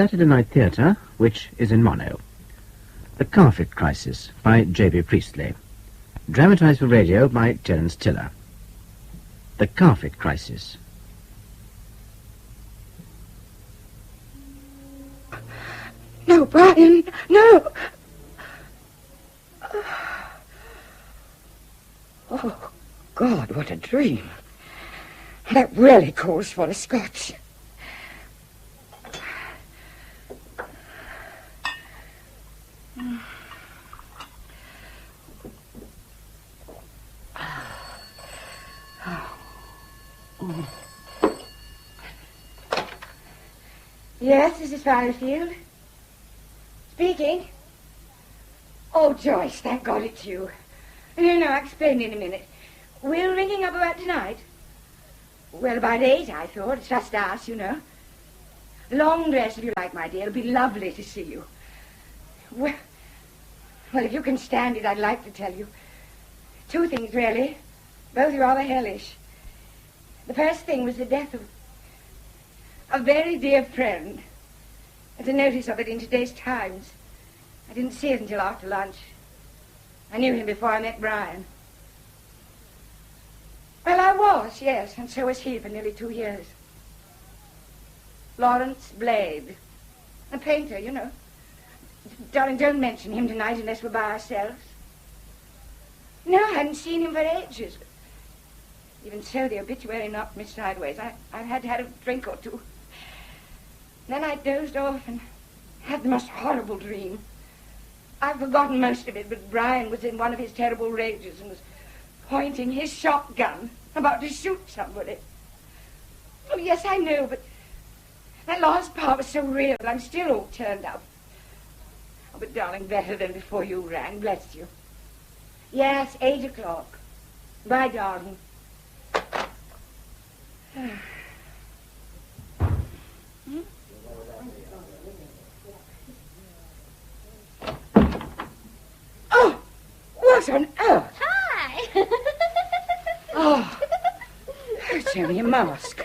Saturday Night Theatre, which is in mono. The Carfitt Crisis by J.B. Priestley. Dramatised for radio by Terence Tiller. The Carfitt Crisis. No, Brian, no! Oh, God, what a dream. That really calls for a Scotch. Yes, this is Fallowfield. Speaking. Oh, Joyce, thank God it's you. No, I'll explain in a minute. We're ringing up about tonight. Well, about 8, I thought. It's just us, you know. Long dress, if you like, my dear. It'll be lovely to see you. Well, if you can stand it, I'd like to tell you. 2 things, really. Both rather hellish. The first thing was the death of a very dear friend. There's a notice of it in today's Times. I didn't see it until after lunch. I knew him before I met Brian. Well, I was, yes, and so was he for nearly 2 years. Lawrence Blade. A painter, you know. Darling, don't mention him tonight unless we're by ourselves. No, I hadn't seen him for ages. Even so, the obituary knocked me sideways. I've had to have a drink or 2. Then I dozed off and had the most horrible dream. I've forgotten most of it, but Brian was in one of his terrible rages and was pointing his shotgun, about to shoot somebody. Oh, yes, I know, but that last part was so real, and I'm still all turned up. Oh, but darling, better than before you rang, bless you. Yes, 8 o'clock. Bye, darling. Oh, what on earth? Hi. Oh, it's only a mask.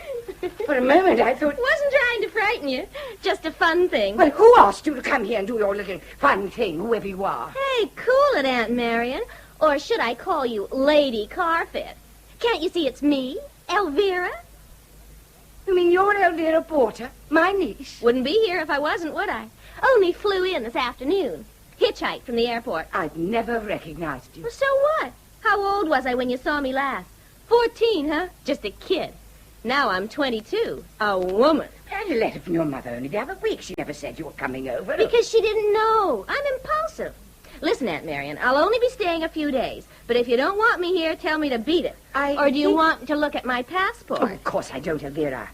For a moment, I thought... Wasn't trying to frighten you. Just a fun thing. Well, who asked you to come here and do your little fun thing, whoever you are? Hey, cool it, Aunt Marion. Or should I call you Lady Carfitt? Can't you see it's me, Elvera? You mean you're Elvera Porter, my niece? Wouldn't be here if I wasn't, would I? Only flew in this afternoon. Hitchhiked from the airport. I'd never recognized you. Well, so what? How old was I when you saw me last? 14, huh? Just a kid. Now I'm 22. A woman. I had a letter from your mother only the other week. She never said you were coming over. Because she didn't know. I'm impulsive. Listen, Aunt Marion, I'll only be staying a few days. But if you don't want me here, tell me to beat it. Or do you want to look at my passport? Oh, of course I don't, Elvira.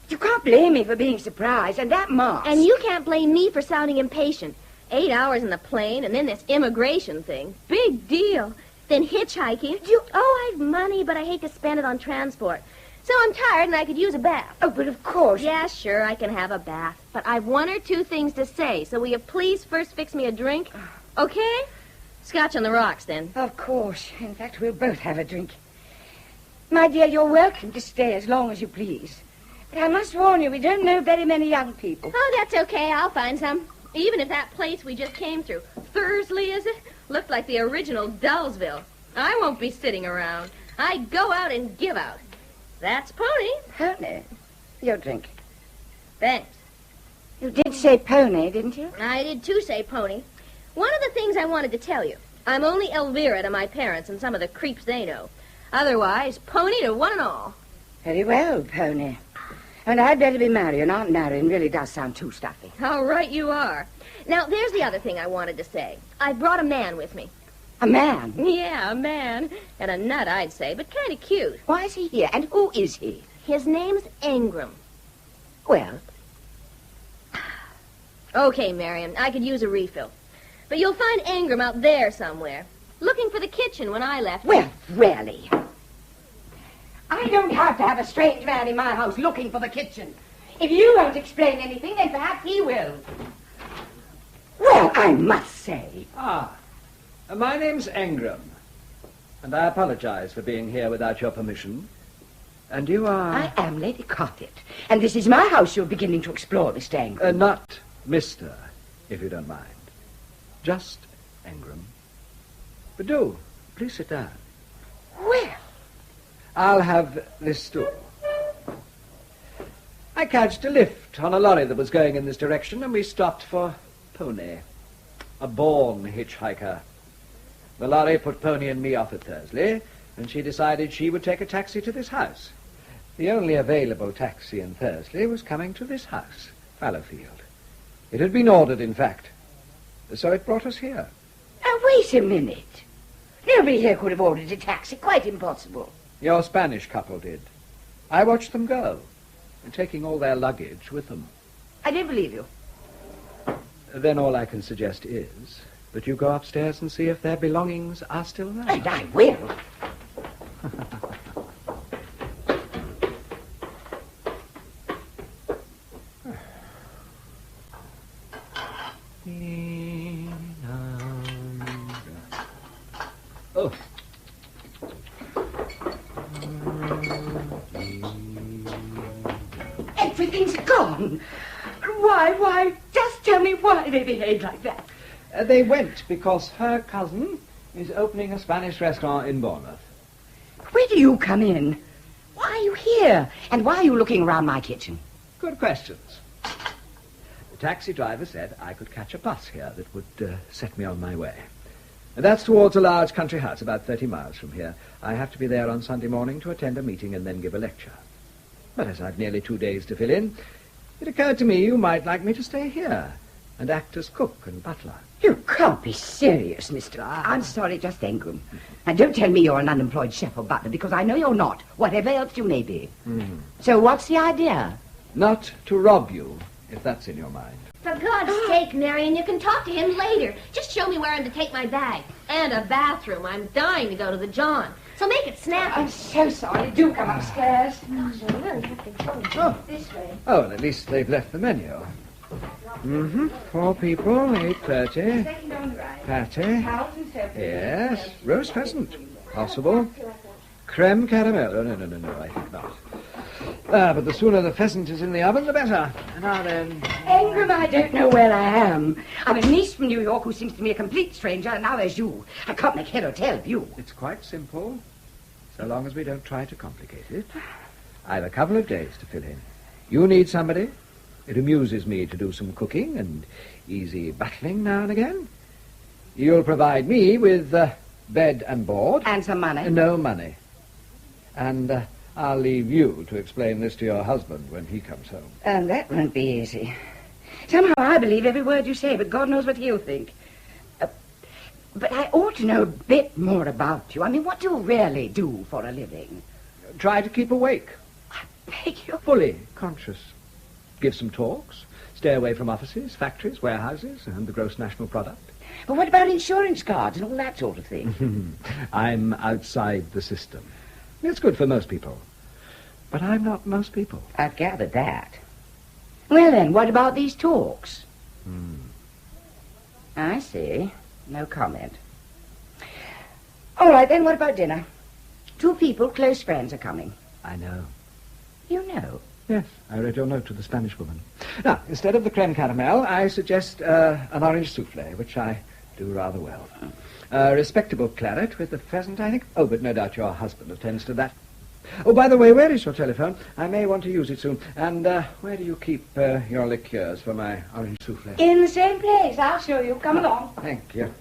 You can't blame me for being surprised, and that mask. And you can't blame me for sounding impatient. 8 hours in the plane, and then this immigration thing. Big deal. Then hitchhiking. Oh, I've money, but I hate to spend it on transport. So I'm tired, and I could use a bath. Oh, but of course. Yeah, sure, I can have a bath. But I've 1 or 2 things to say, so will you please first fix me a drink? Okay? Scotch on the rocks, then. Of course. In fact, we'll both have a drink. My dear, you're welcome to stay as long as you please. But I must warn you, we don't know very many young people. Oh, that's okay. I'll find some. Even if that place we just came through, Thursley, is it? Looked like the original Dullsville. I won't be sitting around. I go out and give out. That's Pony. Pony? Your drink. Thanks. You did say pony, didn't you? I did too say Pony. One of the things I wanted to tell you. I'm only Elvira to my parents and some of the creeps they know. Otherwise, Pony to one and all. Very well, Pony. And I'd better be Marion. Aunt Marion really does sound too stuffy. How right you are. Now, there's the other thing I wanted to say. I brought a man with me. A man? Yeah, a man. And a nut, I'd say, but kind of cute. Why is he here? And who is he? His name's Engram. Well? Okay, Marion, I could use a refill. But you'll find Engram out there somewhere. Looking for the kitchen when I left. Well, really? I don't have to have a strange man in my house looking for the kitchen. If you won't explain anything, then perhaps he will. Well, I must say. My name's Engram, and I apologize for being here without your permission. And you are... I am Lady Carfitt, and this is my house you're beginning to explore, Mr. Engram. Not Mr., if you don't mind. Just Engram. But do, please sit down. Well, I'll have this stool. I catched a lift on a lorry that was going in this direction, and we stopped for Pony, a born hitchhiker. The lorry put Pony and me off at Thursley, and she decided she would take a taxi to this house. The only available taxi in Thursley was coming to this house, Fallowfield. It had been ordered, in fact. So it brought us here. now wait a minute. Nobody here could have ordered a taxi. Quite impossible. Your Spanish couple did. I watched them go, taking all their luggage with them. I don't believe you. Then all I can suggest is that you go upstairs and see if their belongings are still there. And I will. Oh. Everything's gone. Why? Just tell me why they behaved like that. They went because her cousin is opening a Spanish restaurant in Bournemouth. Where do you come in? Why are you here? And why are you looking around my kitchen? Good questions. The taxi driver said I could catch a bus here that would set me on my way. And that's towards a large country house about 30 miles from here. I have to be there on Sunday morning to attend a meeting and then give a lecture. But as I've nearly 2 days to fill in, it occurred to me you might like me to stay here and act as cook and butler. You can't be serious, Mr. I'm sorry, just Engram. And don't tell me you're an unemployed chef or butler, because I know you're not, whatever else you may be. So what's the idea? Not to rob you, if that's in your mind. For God's sake, Marion, you can talk to him later. Just show me where I'm to take my bag. And a bathroom. I'm dying to go to the John. So make it snappy. I'm so sorry. Do come upstairs. Gosh, I really have to go this way. Oh, well, at least they've left the menu. 4 people, 8:30. Second on the right. Patty. Towels and soap. Yes. Roast pheasant. Possible. Creme caramel. Oh, no, I think not. But the sooner the pheasant is in the oven, the better. Now then... Engram, I don't know where I am. I'm a niece from New York who seems to me a complete stranger, and now there's you. I can't make head or tail of you. It's quite simple, so long as we don't try to complicate it. I've a couple of days to fill in. You need somebody. It amuses me to do some cooking and easy butling now and again. You'll provide me with bed and board. And some money. No money. And I'll leave you to explain this to your husband when he comes home. And that won't be easy. Somehow I believe every word you say, but God knows what he'll think. But I ought to know a bit more about you. I mean, what do you really do for a living? Try to keep awake. I beg your... Fully conscious. Give some talks. Stay away from offices, factories, warehouses, and the gross national product. But what about insurance cards and all that sort of thing? I'm outside the system. It's good for most people. But I'm not most people. I've gathered that. Well, then, what about these talks? I see. No comment. All right, then, what about dinner? 2 people, close friends, are coming. I know. You know? Yes, I read your note to the Spanish woman. Now, instead of the creme caramel, I suggest an orange souffle, which I do rather well. A respectable claret with the pheasant, I think. Oh, but no doubt your husband attends to that. Oh, by the way, where is your telephone? I may want to use it soon. And where do you keep your liqueurs for my orange souffle? In the same place. I'll show you. Come along. Thank you.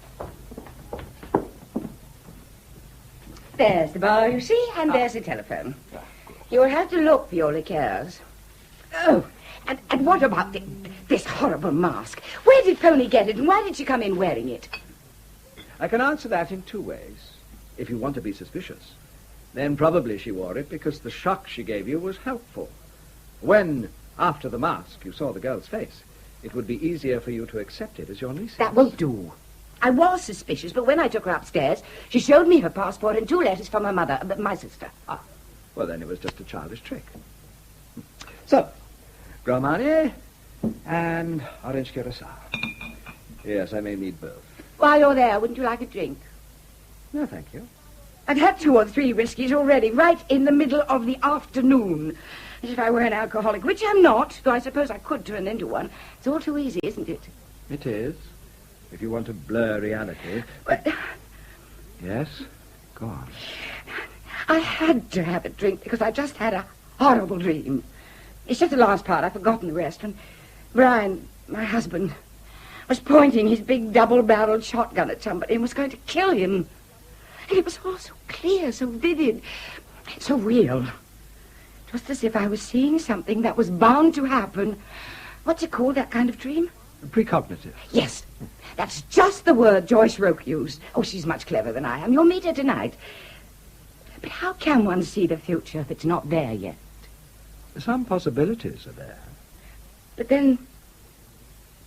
There's the bar, you see, and there's the telephone. You'll have to look for your liqueurs. Oh, and what about this horrible mask? Where did Pony get it, and why did she come in wearing it? I can answer that in 2 ways. If you want to be suspicious, then probably she wore it because the shock she gave you was helpful. When, after the mask, you saw the girl's face, it would be easier for you to accept it as your niece's. That won't do. I was suspicious, but when I took her upstairs, she showed me her passport and 2 letters from her mother, my sister. Ah, well, then it was just a childish trick. So, Grand Marnier and orange curacao. Yes, I may need both. While you're there, wouldn't you like a drink? No, thank you. I'd had 2 or 3 whiskies already, right in the middle of the afternoon. As if I were an alcoholic, which I'm not, though I suppose I could turn into one. It's all too easy, isn't it? It is, if you want to blur reality. But Yes? Go on. I had to have a drink because I just had a horrible dream. It's just the last part. I've forgotten the rest. When Brian, my husband, was pointing his big double-barreled shotgun at somebody and was going to kill him. And it was all so clear, so vivid, so real. It was as if I was seeing something that was bound to happen. What's it called, that kind of dream? Precognitive. Yes, that's just the word Joyce Roke used. Oh, she's much cleverer than I am. You'll meet her tonight. But how can one see the future if it's not there yet? Some possibilities are there. But then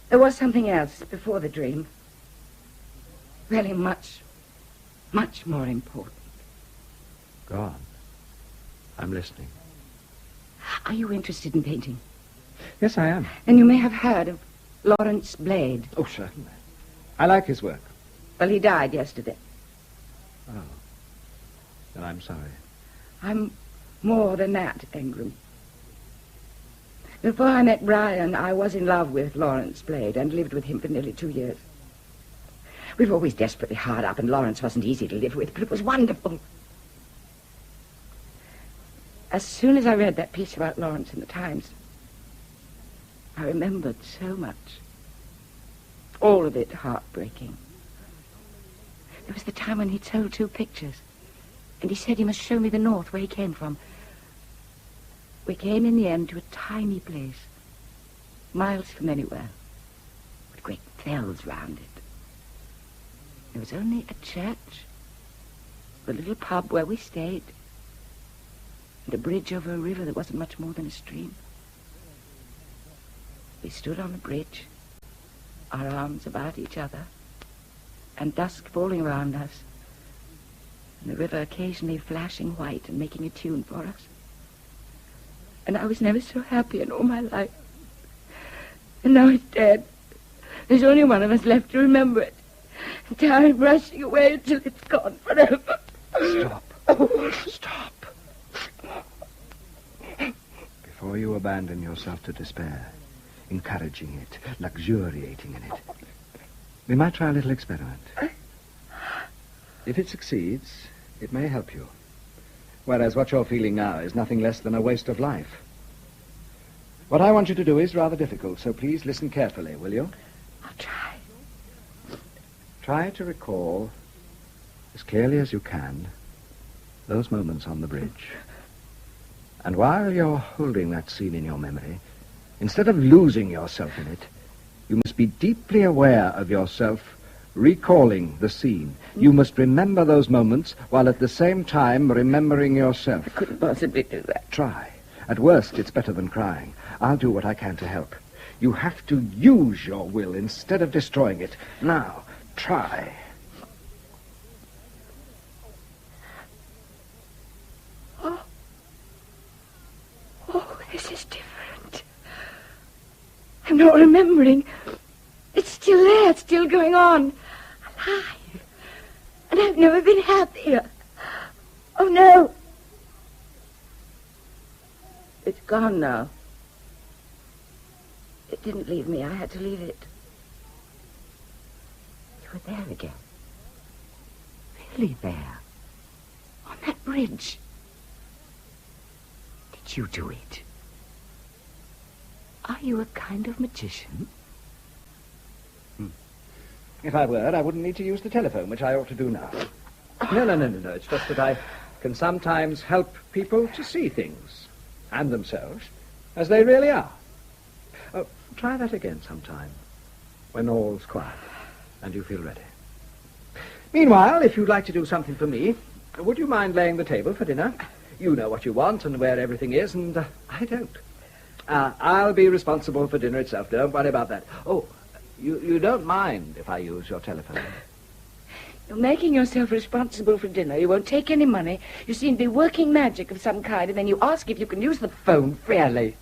there was something else before the dream. Really much, much more important. Go on. I'm listening. Are you interested in painting? Yes, I am. Then you may have heard of Lawrence Blade. Oh, certainly. I like his work. Well, he died yesterday. Oh. Then I'm sorry. I'm more than that, Engram. Before I met Brian, I was in love with Lawrence Blade and lived with him for nearly 2 years. We were always desperately hard up, and Lawrence wasn't easy to live with, but it was wonderful. As soon as I read that piece about Lawrence in the Times, I remembered so much. All of it heartbreaking. There was the time when he'd sold 2 pictures, and he said he must show me the north where he came from. We came in the end to a tiny place, miles from anywhere, with great fells round it. There was only a church, a little pub where we stayed, and a bridge over a river that wasn't much more than a stream. We stood on the bridge, our arms about each other, and dusk falling around us, and the river occasionally flashing white and making a tune for us. And I was never so happy in all my life. And now it's dead. There's only one of us left to remember it. And time rushing away until it's gone forever. Stop. Stop. Before you abandon yourself to despair, encouraging it, luxuriating in it, we might try a little experiment. If it succeeds, it may help you. Whereas what you're feeling now is nothing less than a waste of life. What I want you to do is rather difficult, so please listen carefully, will you? I'll try. Try to recall, as clearly as you can, those moments on the bridge. And while you're holding that scene in your memory, instead of losing yourself in it, you must be deeply aware of yourself recalling the scene. You must remember those moments while at the same time remembering yourself. I couldn't possibly do that. Try. At worst, it's better than crying. I'll do what I can to help. You have to use your will instead of destroying it. Now, try. Oh, this is different. I'm not remembering. It's still there. It's still going on. Alive. And I've never been happier. Oh, no. It's gone now. It didn't leave me. I had to leave it. You were there again. Really there. On that bridge. Did you do it? Are you a kind of magician? If I were, I wouldn't need to use the telephone, which I ought to do now. No. It's just that I can sometimes help people to see things, and themselves, as they really are. Oh, try that again sometime, when all's quiet, and you feel ready. Meanwhile, if you'd like to do something for me, would you mind laying the table for dinner? You know what you want and where everything is, and I don't. I'll be responsible for dinner itself. Don't worry about that. Oh, you don't mind if I use your telephone? You're making yourself responsible for dinner. You won't take any money. You seem to be working magic of some kind, and then you ask if you can use the phone fairly.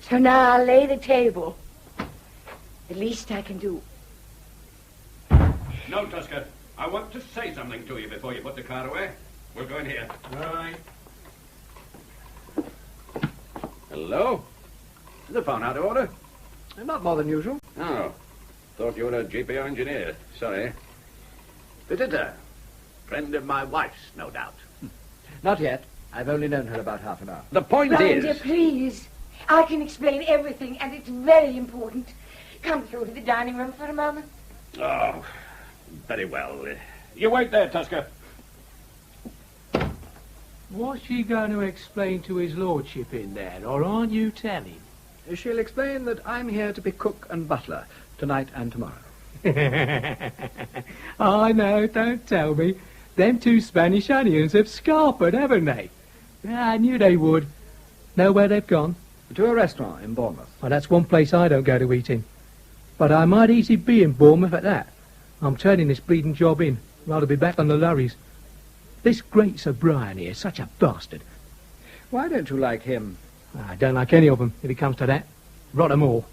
So now I'll lay the table. The least I can do. No, Tusker. I want to say something to you before you put the car away. We'll go in here. Right. Hello? Is the phone out of order? Not more than usual. Oh. Thought you were a GPO engineer. Sorry. Visitor. Friend of my wife's, no doubt. Not yet. I've only known her about half an hour. The point Brian, is... dear, please. I can explain everything, and it's very important. Come through to the dining room for a moment. Oh, very well. You wait there, Tusker. What's she going to explain to his lordship in there, or aren't you telling? She'll explain that I'm here to be cook and butler tonight and tomorrow. I know, don't tell me. Them two Spanish onions have scarpered, haven't they? Yeah, I knew they would. Know where they've gone? To a restaurant in Bournemouth. Well, that's one place I don't go to eat in. But I might easily be in Bournemouth at that. I'm turning this bleeding job in. Rather be back on the lorries. This great Sir Brian here, such a bastard. Why don't you like him? I don't like any of them, if it comes to that. Rot 'em all.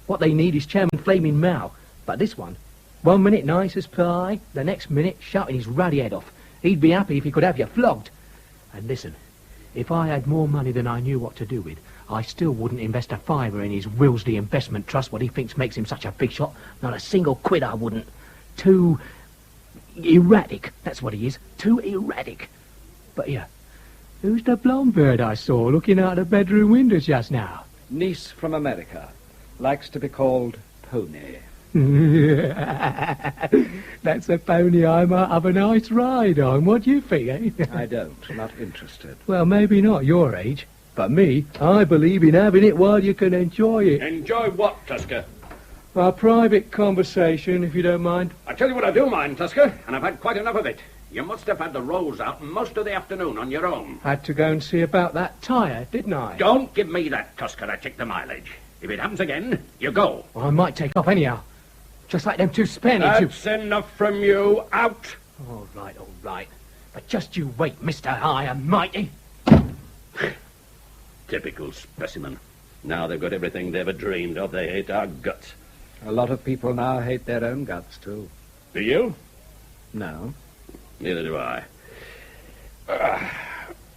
What they need is Chairman Flaming Mao. But this one 1 minute nice as pie, the next minute shouting his ruddy head off. He'd be happy if he could have you flogged. And listen, if I had more money than I knew what to do with, I still wouldn't invest a fiver in his Wilsley Investment Trust, what he thinks makes him such a big shot. Not a single quid I wouldn't. Too erratic, that's what he is. Too erratic. But here, who's the blonde bird I saw looking out the bedroom window just now? Niece from America. Likes to be called Pony. That's a pony I might have a nice ride on. What do you think, eh? I don't. Not interested. Well, maybe not your age. But me, I believe in having it while you can enjoy it. Enjoy what, Tusker? A private conversation, if you don't mind. I tell you what I do mind, Tusker, and I've had quite enough of it. You must have had the rolls out most of the afternoon on your own. Had to go and see about that tyre, didn't I? Don't give me that, Tusker. I checked the mileage. If it happens again, you go. I might take off anyhow. Just like them two Spaniards. That's enough from you. Out. All right. But just you wait, Mr. High and Mighty. Typical specimen. Now they've got everything they ever dreamed of. They hate our guts. A lot of people now hate their own guts, too. Do you? No. Neither do I.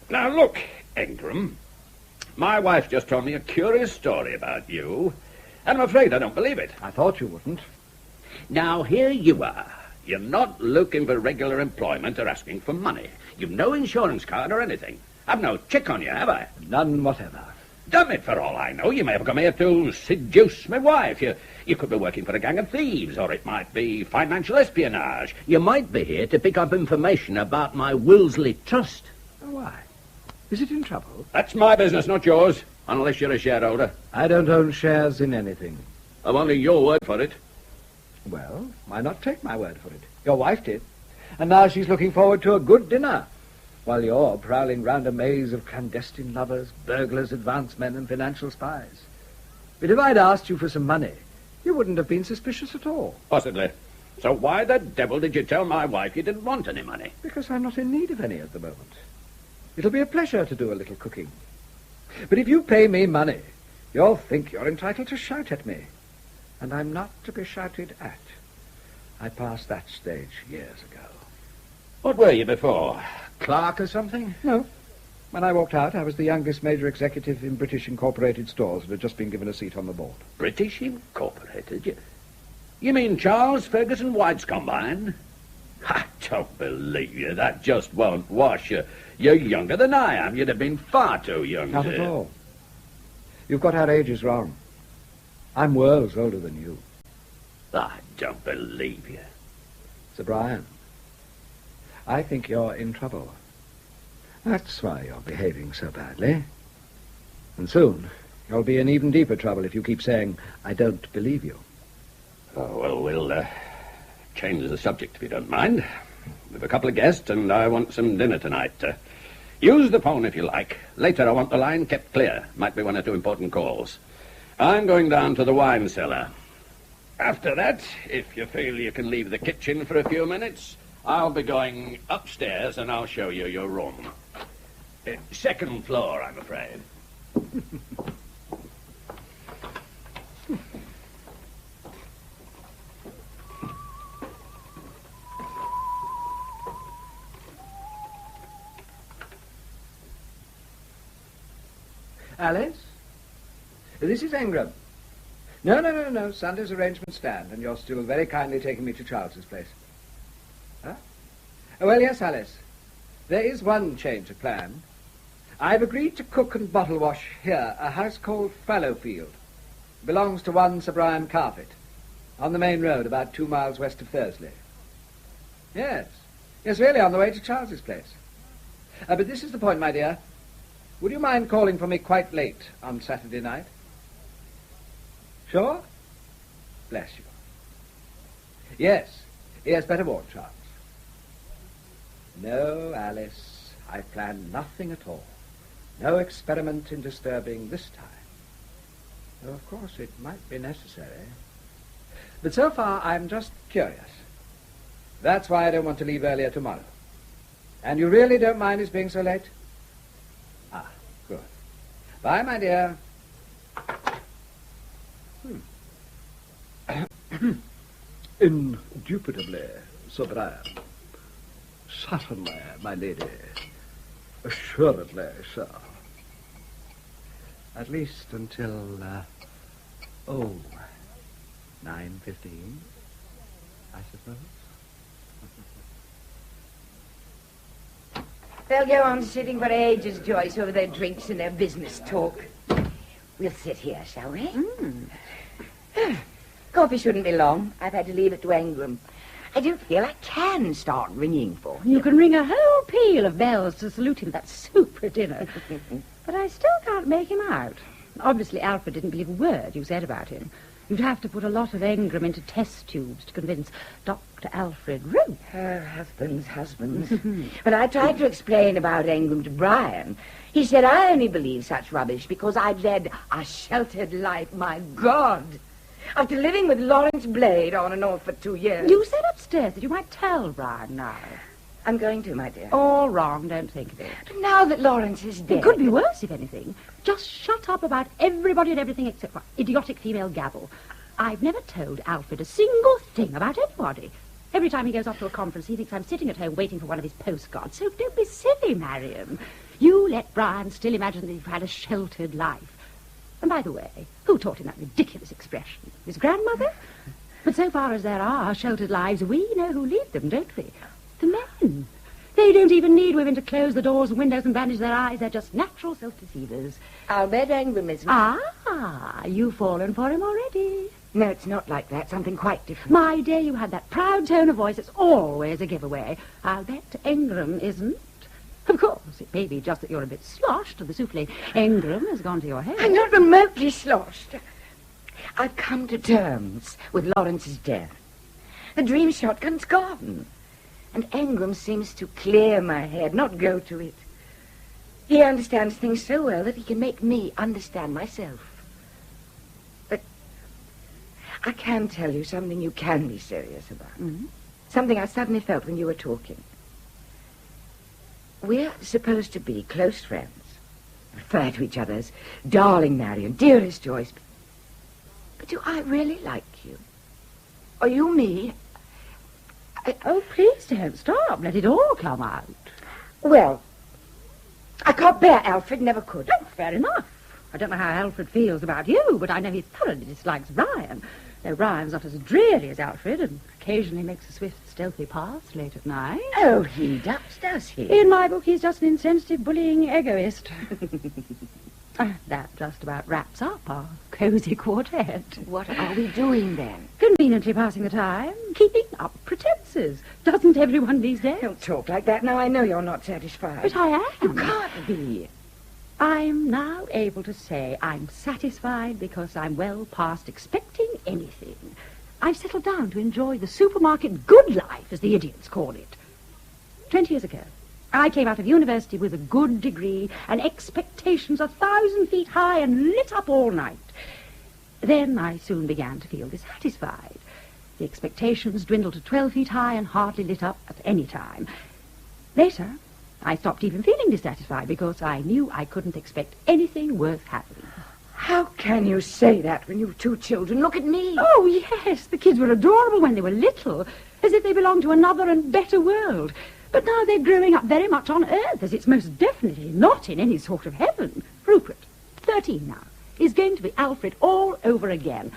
Now, look, Engram. My wife just told me a curious story about you, and I'm afraid I don't believe it. I thought you wouldn't. Now, here you are. You're not looking for regular employment or asking for money. You've no insurance card or anything. I've no check on you, have I? None whatever. Damn it, for all I know, you may have come here to seduce my wife. You could be working for a gang of thieves, or it might be financial espionage. You might be here to pick up information about my Wilsley Trust. Oh, why? Is it in trouble? That's my business, not yours, unless you're a shareholder. I don't own shares in anything. I've only your word for it. Well, why not take my word for it? Your wife did. And now she's looking forward to a good dinner, while you're prowling round a maze of clandestine lovers, burglars, advance men, and financial spies. But if I'd asked you for some money, you wouldn't have been suspicious at all. Possibly. So why the devil did you tell my wife you didn't want any money? Because I'm not in need of any at the moment. It'll be a pleasure to do a little cooking. But if you pay me money, you'll think you're entitled to shout at me. And I'm not to be shouted at. I passed that stage years ago. What were you before? Clerk or something? No. When I walked out, I was the youngest major executive in British Incorporated stores and had just been given a seat on the board. British Incorporated? You mean Charles Ferguson White's combine? I don't believe you. That just won't wash you. You're younger than I am. You'd have been far too young. Not at all. You've got our ages wrong. I'm worlds older than you. I don't believe you. Sir Brian, I think you're in trouble. That's why you're behaving so badly. And soon, you'll be in even deeper trouble if you keep saying, I don't believe you. Oh, well, we'll change the subject if you don't mind. We've a couple of guests, and I want some dinner tonight. Use the phone if you like. Later, I want the line kept clear. Might be one or two important calls. I'm going down to the wine cellar. After that, if you feel you can leave the kitchen for a few minutes, I'll be going upstairs and I'll show you your room. Second floor, I'm afraid. Alice? This is Engram. No. Sunday's arrangements stand, and you're still very kindly taking me to Charles's place. Huh? Oh, well, yes, Alice. There is one change of plan. I've agreed to cook and bottle wash here, a house called Fallowfield. Belongs to one Sir Brian Carfitt, on the main road, about 2 miles west of Thursley. Yes, really, on the way to Charles's place. But this is the point, my dear. Would you mind calling for me quite late on Saturday night? Sure? Bless you. Yes, better warn Charles. No, Alice, I plan nothing at all. No experiment in disturbing this time. Though, of course, it might be necessary. But so far, I'm just curious. That's why I don't want to leave earlier tomorrow. And you really don't mind his being so late? Ah, good. Bye, my dear. Indubitably, Sir Brian. Certainly, my lady. Assuredly, sir. At least until, 9:15, I suppose. They'll go on sitting for ages, Joyce, over their drinks and their business talk. We'll sit here, shall we? Coffee shouldn't be long. I've had to leave it to Engram. I do feel I can start ringing for him. You can ring a whole peal of bells to salute him, that super dinner. But I still can't make him out. Obviously, Alfred didn't believe a word you said about him. You'd have to put a lot of Engram into test tubes to convince Dr. Alfred Root. Husbands. When I tried to explain about Engram to Brian, he said I only believe such rubbish because I'd led a sheltered life. My God! After living with Lawrence Blade on and off for 2 years. You said upstairs that you might tell Brian now. I'm going to, my dear. All wrong, don't think of it. But now that Lawrence is dead... It could be worse, if anything. Just shut up about everybody and everything except for idiotic female gabble. I've never told Alfred a single thing about anybody. Every time he goes off to a conference, he thinks I'm sitting at home waiting for one of his postcards. So don't be silly, Marion. You let Brian still imagine that you've had a sheltered life. And by the way, who taught him that ridiculous expression? His grandmother? But so far as there are sheltered lives, we know who lead them, don't we? The men. They don't even need women to close the doors and windows and bandage their eyes. They're just natural self-deceivers. I'll bet Engram isn't. Ah, you've fallen for him already. No, it's not like that. Something quite different. My dear, you had that proud tone of voice. It's always a giveaway. I'll bet Engram isn't. Of course, it may be just that you're a bit sloshed to the souffle. Engram has gone to your head. I'm not remotely sloshed. I've come to terms with Lawrence's death. The dream shotgun's gone. And Engram seems to clear my head, not go to it. He understands things so well that he can make me understand myself. But I can tell you something you can be serious about. Mm-hmm. Something I suddenly felt when you were talking. We're supposed to be close friends. Refer to each other as darling Marion, dearest Joyce. But do I really like you? Are you me? Oh, please don't stop. Let it all come out. Well, I can't bear Alfred, never could. Oh, fair enough. I don't know how Alfred feels about you, but I know he thoroughly dislikes Brian. Though Brian's not as dreary as Alfred and occasionally makes a swift, stealthy pass late at night. Oh, he does he? In my book, he's just an insensitive, bullying egoist. That just about wraps up our cosy quartet. What are we doing then? Conveniently passing the time, keeping up pretenses. Doesn't everyone these days? Don't talk like that now. I know you're not satisfied. But I am. You can't be. I'm now able to say I'm satisfied because I'm well past expecting anything. I've settled down to enjoy the supermarket good life, as the idiots call it. 20 years ago, I came out of university with a good degree and expectations 1,000 feet high and lit up all night. Then I soon began to feel dissatisfied. The expectations dwindled to 12 feet high and hardly lit up at any time. Later, I stopped even feeling dissatisfied because I knew I couldn't expect anything worth having. How can you say that when you've 2 children? Look at me. Oh, yes, the kids were adorable when they were little, as if they belonged to another and better world. But now they're growing up very much on Earth, as it's most definitely not in any sort of heaven. Rupert, 13 now, is going to be Alfred all over again.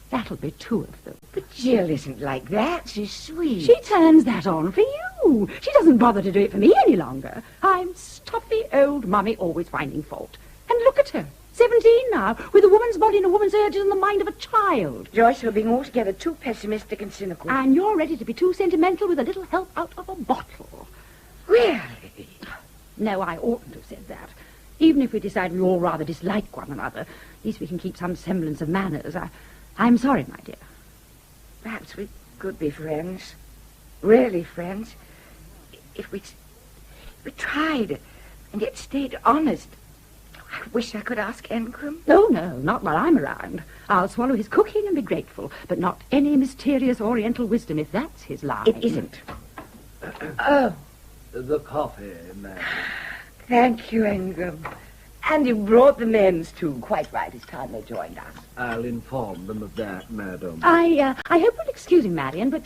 That'll be 2 of them. But Jill isn't like that. She's sweet. She turns that on for you. She doesn't bother to do it for me any longer. I'm stuffy old mummy, always finding fault. And look at her, 17 now, with a woman's body and a woman's urges and the mind of a child. Joyce, you're being altogether too pessimistic and cynical. And you're ready to be too sentimental with a little help out of a bottle. Really? No, I oughtn't to have said that. Even if we decide we all rather dislike one another, at least we can keep some semblance of manners. I'm sorry, my dear. Perhaps we could be friends. Really friends. If we tried and yet stayed honest. I wish I could ask Engram. Oh, no, not while I'm around. I'll swallow his cooking and be grateful, but not any mysterious oriental wisdom if that's his line. It isn't. Oh. The coffee, ma'am. Thank you, Engram. And you brought the men's too. Quite right. It's time they joined us. I'll inform them of that, madam. I hope you'll excuse me, Marion, but,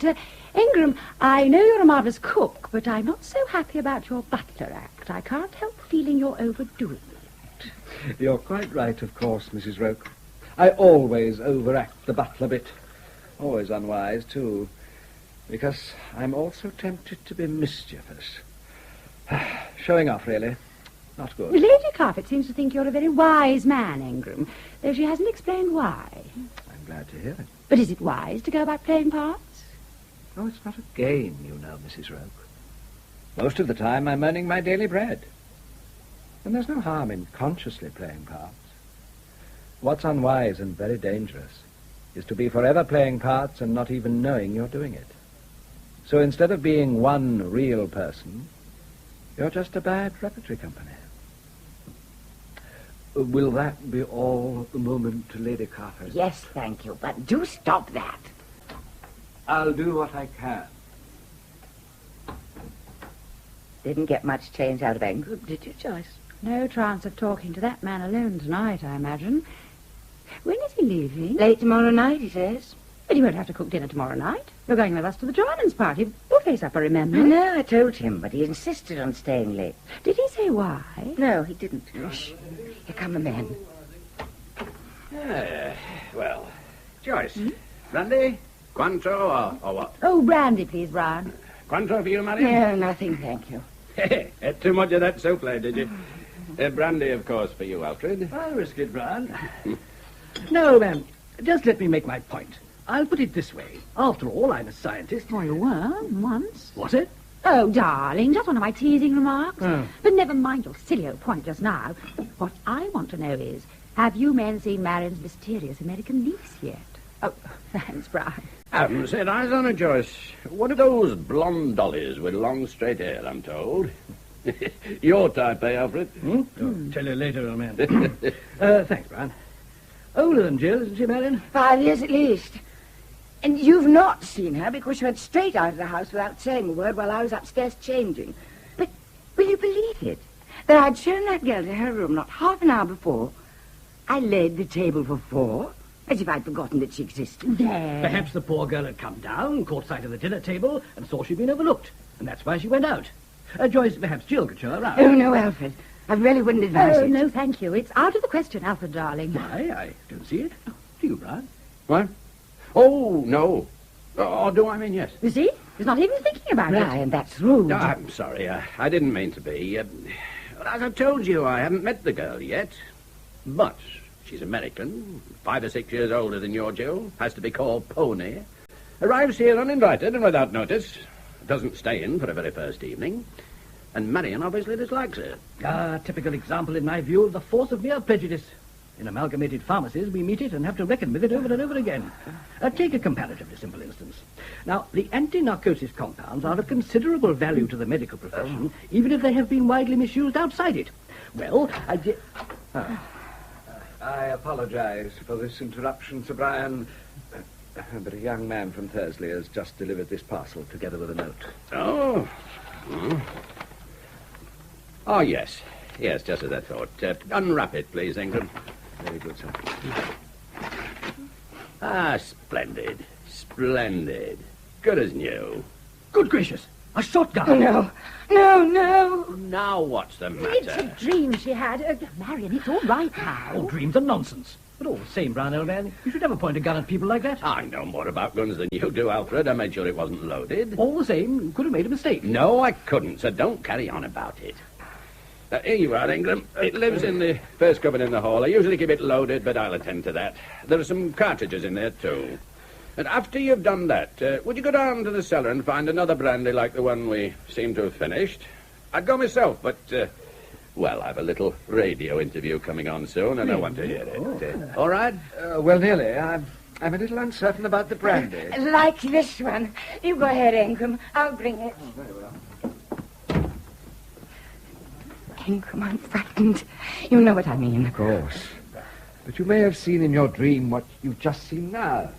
Engram, I know you're a marvellous cook, but I'm not so happy about your butler act. I can't help feeling you're overdoing it. You're quite right, of course, Mrs. Roke. I always overact the butler bit. Always unwise, too. Because I'm also tempted to be mischievous. Showing off, really. Not good. Lady Carfitt seems to think you're a very wise man, Engram, though she hasn't explained why. I'm glad to hear it. But is it wise to go about playing parts? Oh, it's not a game, you know, Mrs. Roke. Most of the time I'm earning my daily bread. And there's no harm in consciously playing parts. What's unwise and very dangerous is to be forever playing parts and not even knowing you're doing it. So instead of being one real person, you're just a bad repertory company. Will that be all the moment, Lady Carfitt? Yes, thank you, but do stop that. I'll do what I can. Didn't get much change out of Engram, did you, Joyce? No chance of talking to that man alone tonight, I imagine. When is he leaving? Late tomorrow night, he says. But you won't have to cook dinner tomorrow night. You're going with us to the Johnins' party. Buffet supper, remember? I know, I told him, but he insisted on staying late. Did he say why? No, he didn't. Shh. Here come the men. Well, Joyce, brandy, Cointreau, or what? Oh, brandy, please, Brian. Cointreau for you, Marion? No, nothing, thank you. Had too much of that souffle, did you? Brandy, of course, for you, Alfred. I'll risk it, Brian. No, ma'am. Just let me make my point. I'll put it this way. After all, I'm a scientist. Oh, you were, once. Was it? Oh, darling, just one of my teasing remarks. Oh. But never mind your silly old point just now. What I want to know is, have you men seen Marion's mysterious American niece yet? Oh, thanks, Brian. Haven't set eyes on her, Joyce. One of those blonde dollies with long, straight hair, I'm told. Your type, eh, Alfred? Oh, tell you later, old man. Thanks, Brian. Older than Jill, isn't she, Marion? 5 years at least. And you've not seen her because you went straight out of the house without saying a word while I was upstairs changing. But will you believe it? That I'd shown that girl to her room not half an hour before. I laid the table for 4, as if I'd forgotten that she existed. There. Perhaps the poor girl had come down, caught sight of the dinner table, and saw she'd been overlooked. And that's why she went out. Joyce, perhaps Jill could show her around. Oh, no, Alfred. I really wouldn't advise Oh, it. no, thank you. It's out of the question, Alfred, darling. Why? I don't see it. Do you, Brian? What? Oh, no. Oh, do I mean yes? You see? He's not even thinking about it. Brian, that's rude. No, I'm sorry. I didn't mean to be. As I told you, I haven't met the girl yet. But she's American, 5 or 6 years older than your Jill. Has to be called Pony. Arrives here uninvited and without notice. Doesn't stay in for the very first evening. And Marion obviously dislikes her. Typical example, in my view, of the force of mere prejudice. In amalgamated pharmacies, we meet it and have to reckon with it over and over again. Take a comparatively simple instance. Now, the anti-narcosis compounds are of considerable value to the medical profession, even if they have been widely misused outside it. Well, I apologize for this interruption, Sir Brian. But a young man from Thursley has just delivered this parcel together with a note. Oh. Oh, yes. Yes, just as I thought. Unwrap it, please, Engram. Very good, sir. Ah, splendid. Splendid. Good as new. good gracious, A shotgun. Oh, no. No, no. Now what's the It's a matter? dream she had. Marion, it's all right now. All dreams are nonsense. But all the same, Brown, old man, you should never point a gun at people like that. I know more about guns than you do, Alfred. I made sure it wasn't loaded. All the same, you could have made a mistake. No, I couldn't, so don't carry on about it. Here you are, Engram. It lives in the first cupboard in the hall. I usually keep it loaded, but I'll attend to that. There are some cartridges in there, too. And after you've done that, would you go down to the cellar and find another brandy like the one we seem to have finished? I'd go myself, but, well, I've a little radio interview coming on soon, and I want to hear it. All right? Well, nearly. I'm a little uncertain about the brandy. Like this one. You go ahead, Engram. I'll bring it. Oh, very well. Engram, I'm frightened. You know what I mean. Of course. But you may have seen in your dream what you've just seen now.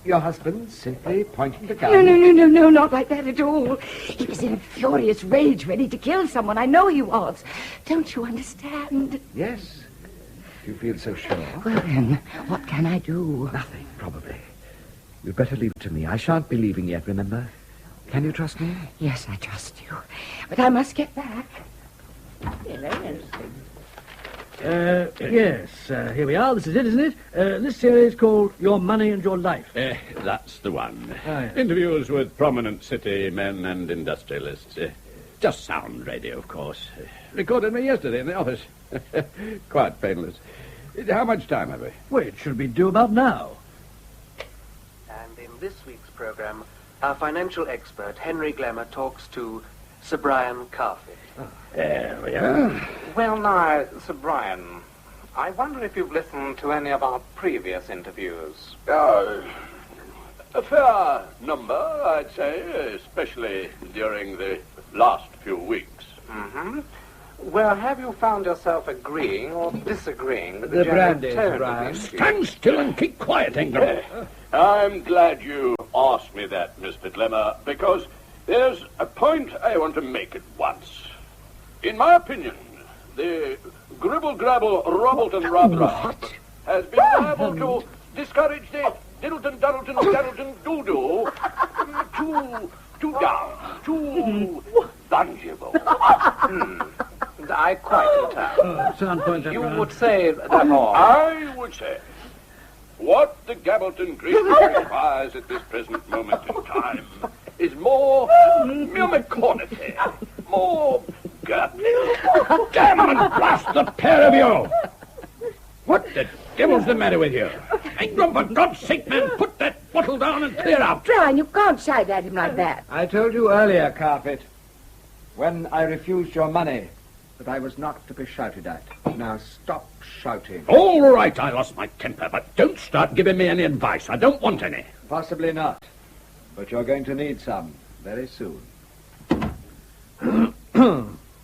Your husband simply pointing the gun. No, not like that at all. He was in a furious rage, ready to kill someone. I know he was. Don't you understand? Yes. You feel so sure? Well, then, what can I do? Nothing, probably. You'd better leave it to me. I shan't be leaving yet, remember? Can you trust me? Yes, I trust you. But I must get back. Yes, here we are. This is it, isn't it? This series called Your Money and Your Life. That's the one. Oh, yeah. Interviews with prominent city men and industrialists. Just sound radio, of course. Recorded me yesterday in the office. Quite painless. How much time have we? Well, it should be due about now. And in this week's program, our financial expert, Henry Glamour, talks to Sir Brian Carfitt. There we are. Well, now, Sir Brian, I wonder if you've listened to any of our previous interviews. A fair number, I'd say, especially during the last few weeks. Mm-hmm. Well, have you found yourself agreeing or disagreeing with the The general brandy, tone Brian. of the interview? Stand still and keep quiet, Engram. I'm glad you asked me that, Mr. Glamour, because there's a point I want to make at once. In my opinion, the gribble-grabble, Robbleton-Rub-Rub has been liable to discourage the Diddleton-Duddleton-Daddleton-Doo-Doo too down, too fungible. I quite can Sound point tell. that You round. would say that all. I would say what the Gabbleton Green requires at this present moment in time is more unicornity, more gut. Damn and blast the pair of you! What the devil's the matter with you? Engram, for God's sake, man, put that bottle down and clear out. Brian, you can't shout at him like that. I told you earlier, Carfitt, when I refused your money, that I was not to be shouted at. Now stop shouting. All right, I lost my temper, but don't start giving me any advice. I don't want any. Possibly not. But you're going to need some very soon.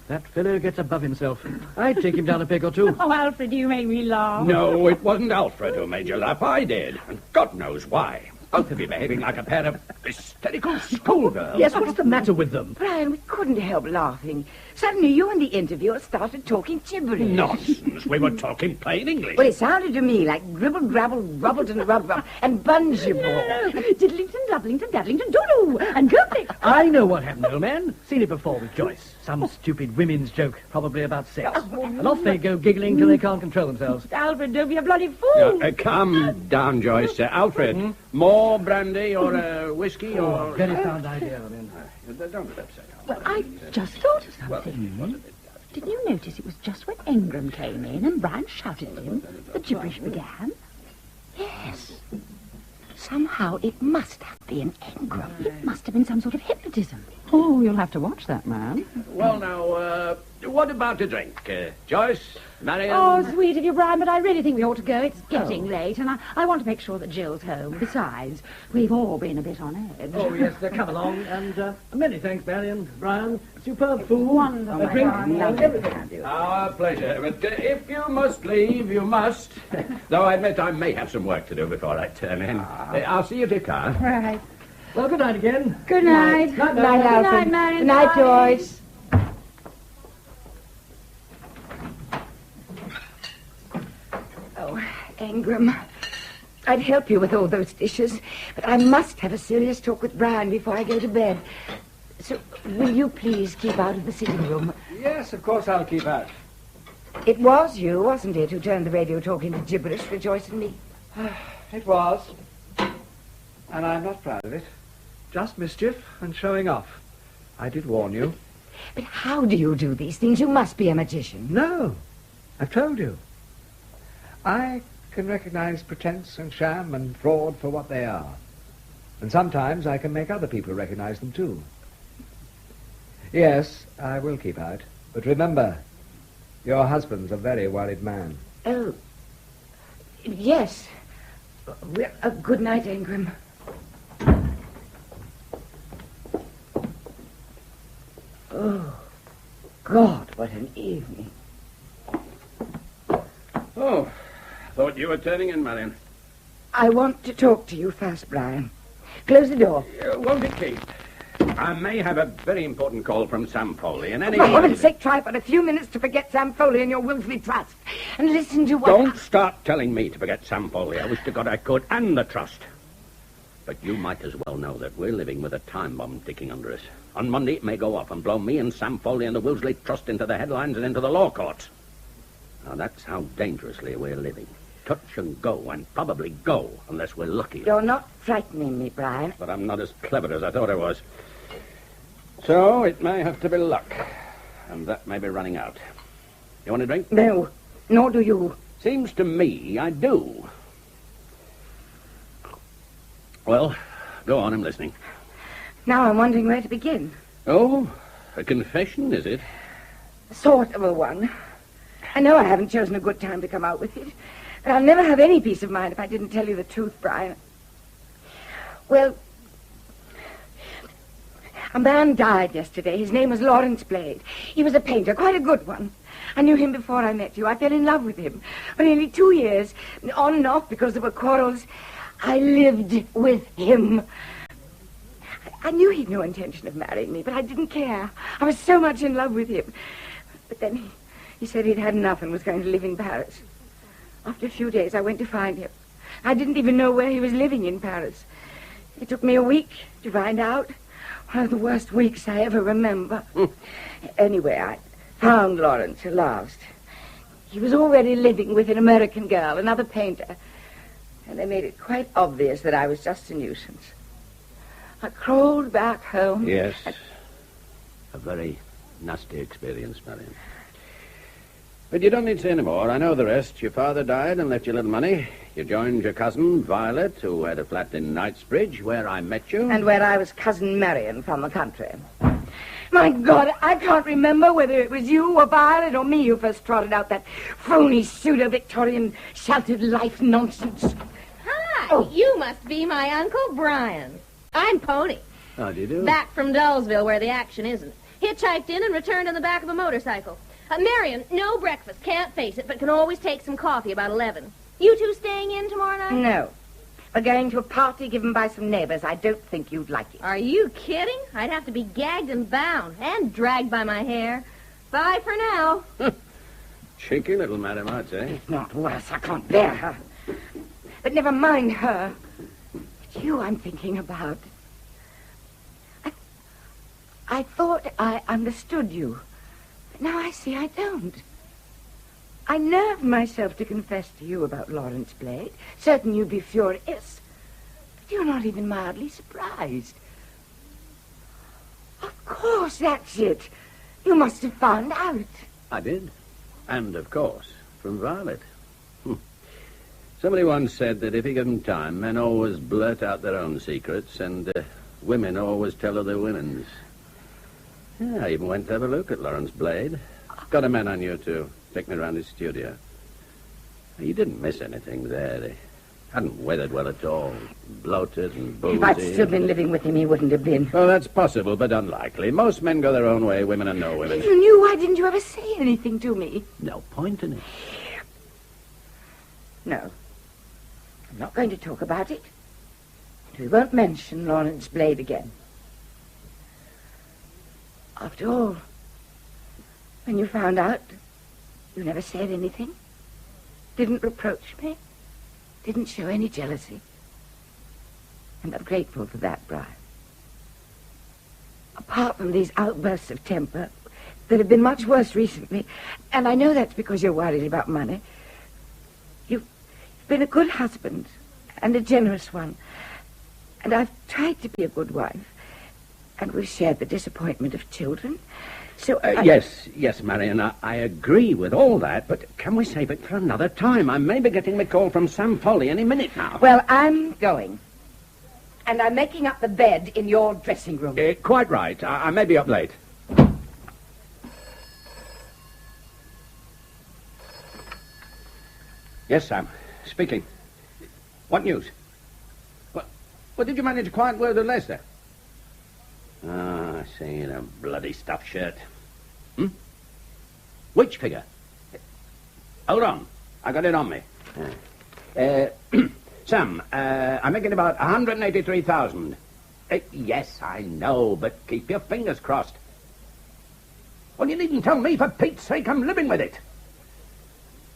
That fellow gets above himself. I'd take him down a peg or two. Oh, Alfred, you make me laugh. No, it wasn't Alfred who made you laugh. I did. And God knows why. Both of you behaving like a pair of hysterical schoolgirls. Yes, what's the matter with them? Brian, we couldn't help laughing. Suddenly you and the interviewer started talking gibberish. Nonsense. We were talking plain English. Well, it sounded to me like gribble, grabble, rubbleton, rub, and bungee ball. No, Diddlington, Doublington, Daddlington, Doodoo, and Goopy. I know what happened, old man. Seen it before with Joyce. Some stupid women's joke, probably about sex. And off they go giggling till they can't control themselves. Alfred, don't be a bloody fool. Calm down, Joyce. Alfred, more brandy or whiskey or... Very sound idea, I mean. Don't upset her. Well, I just thought of something. Didn't you notice it was just when Engram came in and Brian shouted at him, the gibberish began? Yes. Somehow it must have been Engram. It must have been some sort of hypnotism. Oh, you'll have to watch that, man. Well, now, what about a drink? Joyce? Marion? Oh, sweet of you, Brian, but I really think we ought to go. It's getting late, and I want to make sure that Jill's home. Besides, we've all been a bit on edge. Oh, yes, come along. And many thanks, Marion, Brian. Superb food. Wonderful. A drink. Lovely. Everything. Our pleasure. But if you must leave, you must. Though I admit I may have some work to do before I turn in. I'll see you at your car. Right. Well, good night again. Good night. Night, Good night, Marion. Alfred. Good night, Marion. Good night, Joyce. Oh, Engram, I'd help you with all those dishes, but I must have a serious talk with Brian before I go to bed. So, will you please keep out of the sitting room? Yes, of course I'll keep out. It was you, wasn't it, who turned the radio talk into gibberish for Joyce and me? It was. And I'm not proud of it. Just mischief and showing off. I did warn you. But how do you do these things? You must be a magician. No, I've told you. I can recognize pretense and sham and fraud for what they are. And sometimes I can make other people recognize them too. Yes, I will keep out. But remember, your husband's a very worried man. Oh, yes. Well, good night, Engram. Oh, God, what an evening. Oh, thought you were turning in, Marion. I want to talk to you first, Brian. Close the door. Won't it, Kate? I may have a very important call from Sam Foley, and any... For heaven's sake, try for a few minutes to forget Sam Foley and your Wilsley Trust. And listen to what... Don't start telling me to forget Sam Foley. I wish to God I could, and the trust. But you might as well know that we're living with a time bomb ticking under us. On Monday, it may go off and blow me and Sam Foley and the Wilsley Trust into the headlines and into the law courts. Now, that's how dangerously we're living. Touch and go, and probably go, unless we're lucky. You're not frightening me, Brian. But I'm not as clever as I thought I was. So, it may have to be luck. And that may be running out. You want a drink? No, nor do you. Seems to me I do. Well, go on, I'm listening. Now I'm wondering where to begin. Oh, a confession, is it? Sort of a one. I know I haven't chosen a good time to come out with it, but I'll never have any peace of mind if I didn't tell you the truth, Brian. Well, a man died yesterday. His name was Lawrence Blade. He was a painter, quite a good one. I knew him before I met you. I fell in love with him. For nearly 2 years, on and off because there were quarrels, I lived with him. I knew he'd no intention of marrying me, but I didn't care. I was so much in love with him. But then he said he'd had enough and was going to live in Paris. After a few days, I went to find him. I didn't even know where he was living in Paris. It took me a week to find out. One of the worst weeks I ever remember. Anyway, I found Lawrence at last. He was already living with an American girl, another painter. And they made it quite obvious that I was just a nuisance. I crawled back home. Yes. A very nasty experience, Marion. But you don't need to say any more. I know the rest. Your father died and left you a little money. You joined your cousin, Violet, who had a flat in Knightsbridge, where I met you. And where I was cousin Marion from the country. My God, I can't remember whether it was you or Violet or me who first trotted out that phony pseudo-Victorian sheltered life nonsense. Hi, Oh. You must be my Uncle Brian. I'm Pony. How do you do? Back from Dullsville, where the action isn't. Hitchhiked in and returned on the back of a motorcycle. Marion, no breakfast. Can't face it, but can always take some coffee about 11. You two staying in tomorrow night? No. We're going to a party given by some neighbors. I don't think you'd like it. Are you kidding? I'd have to be gagged and bound and dragged by my hair. Bye for now. Cheeky little madam, I'd say. It's not worse. I can't bear her. But never mind her. It's you I'm thinking about. I thought I understood you. But now I see I don't. I nerved myself to confess to you about Lawrence Blade. Certain you'd be furious. But you're not even mildly surprised. Of course, that's it. You must have found out. I did. And, of course, from Violet. Somebody once said that if you give them time, men always blurt out their own secrets, and women always tell other women's. Yeah, I even went to have a look at Lawrence Blade. Got a man I knew to take me around his studio. He didn't miss anything there. He hadn't weathered well at all. Bloated and boozy. If I'd still been living with him, he wouldn't have been. Oh, that's possible, but unlikely. Most men go their own way, women are no women. If you knew, why didn't you ever say anything to me? No point in it. No. I'm not going to talk about it. We won't mention Lawrence Blade again. After all, when you found out, you never said anything. Didn't reproach me. Didn't show any jealousy. And I'm grateful for that, Brian. apart from these outbursts of temper that have been much worse recently, and I know that's because you're worried about money, you've been a good husband and a generous one, and I've tried to be a good wife, and we've shared the disappointment of children. So Yes, Marion, I agree with all that, but can we save it for another time? I may be getting a call from Sam Foley any minute now. Well, I'm going. And I'm making up the bed in your dressing room. Quite right. I may be up late. Yes, Sam. Speaking. What news? What did you manage a quiet word with Lester? I see, the bloody stuffed shirt. Which figure? Hold on. I got it on me. Sam, I'm making about 183,000. Yes, I know, but keep your fingers crossed. Well, you needn't tell me, for Pete's sake, I'm living with it.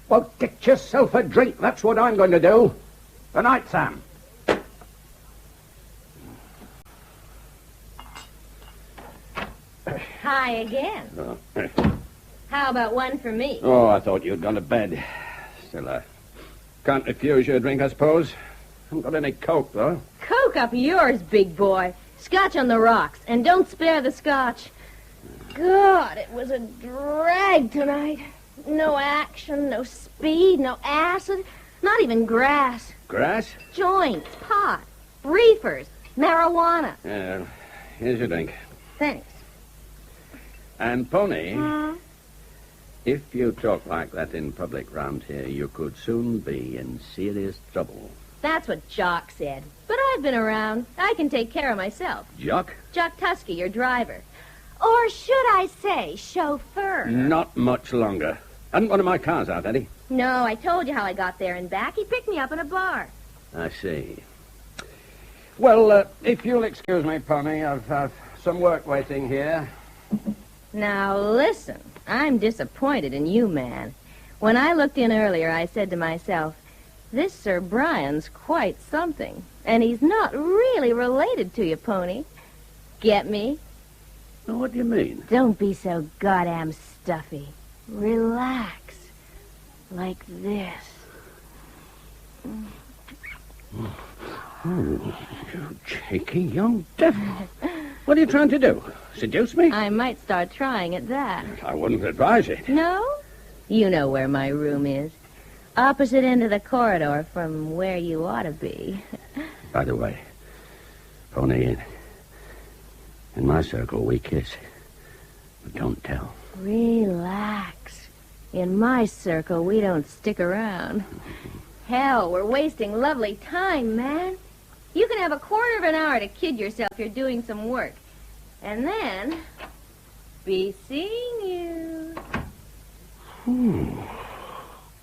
Well, get yourself a drink. That's what I'm going to do. Good night, Sam. Hi again. How about one for me? Oh, I thought you'd gone to bed. Still, I can't refuse you a drink, I suppose. Haven't got any Coke, though. Coke up yours, big boy. Scotch on the rocks, and don't spare the scotch. God, it was a drag tonight. No action, no speed, no acid, not even grass. Grass? Joints, pot, reefers, marijuana. Yeah, here's your drink. Thanks. And, Pony, if you talk like that in public round here, you could soon be in serious trouble. That's what Jock said. But I've been around. I can take care of myself. Jock? Jock Tusky, your driver. Or should I say chauffeur? Not much longer. Hadn't one of my cars out, had he? No, I told you how I got there and back. He picked me up in a bar. I see. Well, if you'll excuse me, Pony, I've some work waiting here. Now, listen. I'm disappointed in you, man. When I looked in earlier, I said to myself, this Sir Brian's quite something. And he's not really related to you, Pony. Get me? What do you mean? Don't be so goddamn stuffy. Relax. Like this. Oh, you cheeky young devil. What are you trying to do? Seduce me? I might start trying at that. I wouldn't advise it. No? You know where my room is. Opposite end of the corridor from where you ought to be. By the way, Pony, in my circle, we kiss. But don't tell. Relax. In my circle, we don't stick around. Hell, we're wasting lovely time, man. You can have a quarter of an hour to kid yourself you're doing some work. And then, be seeing you.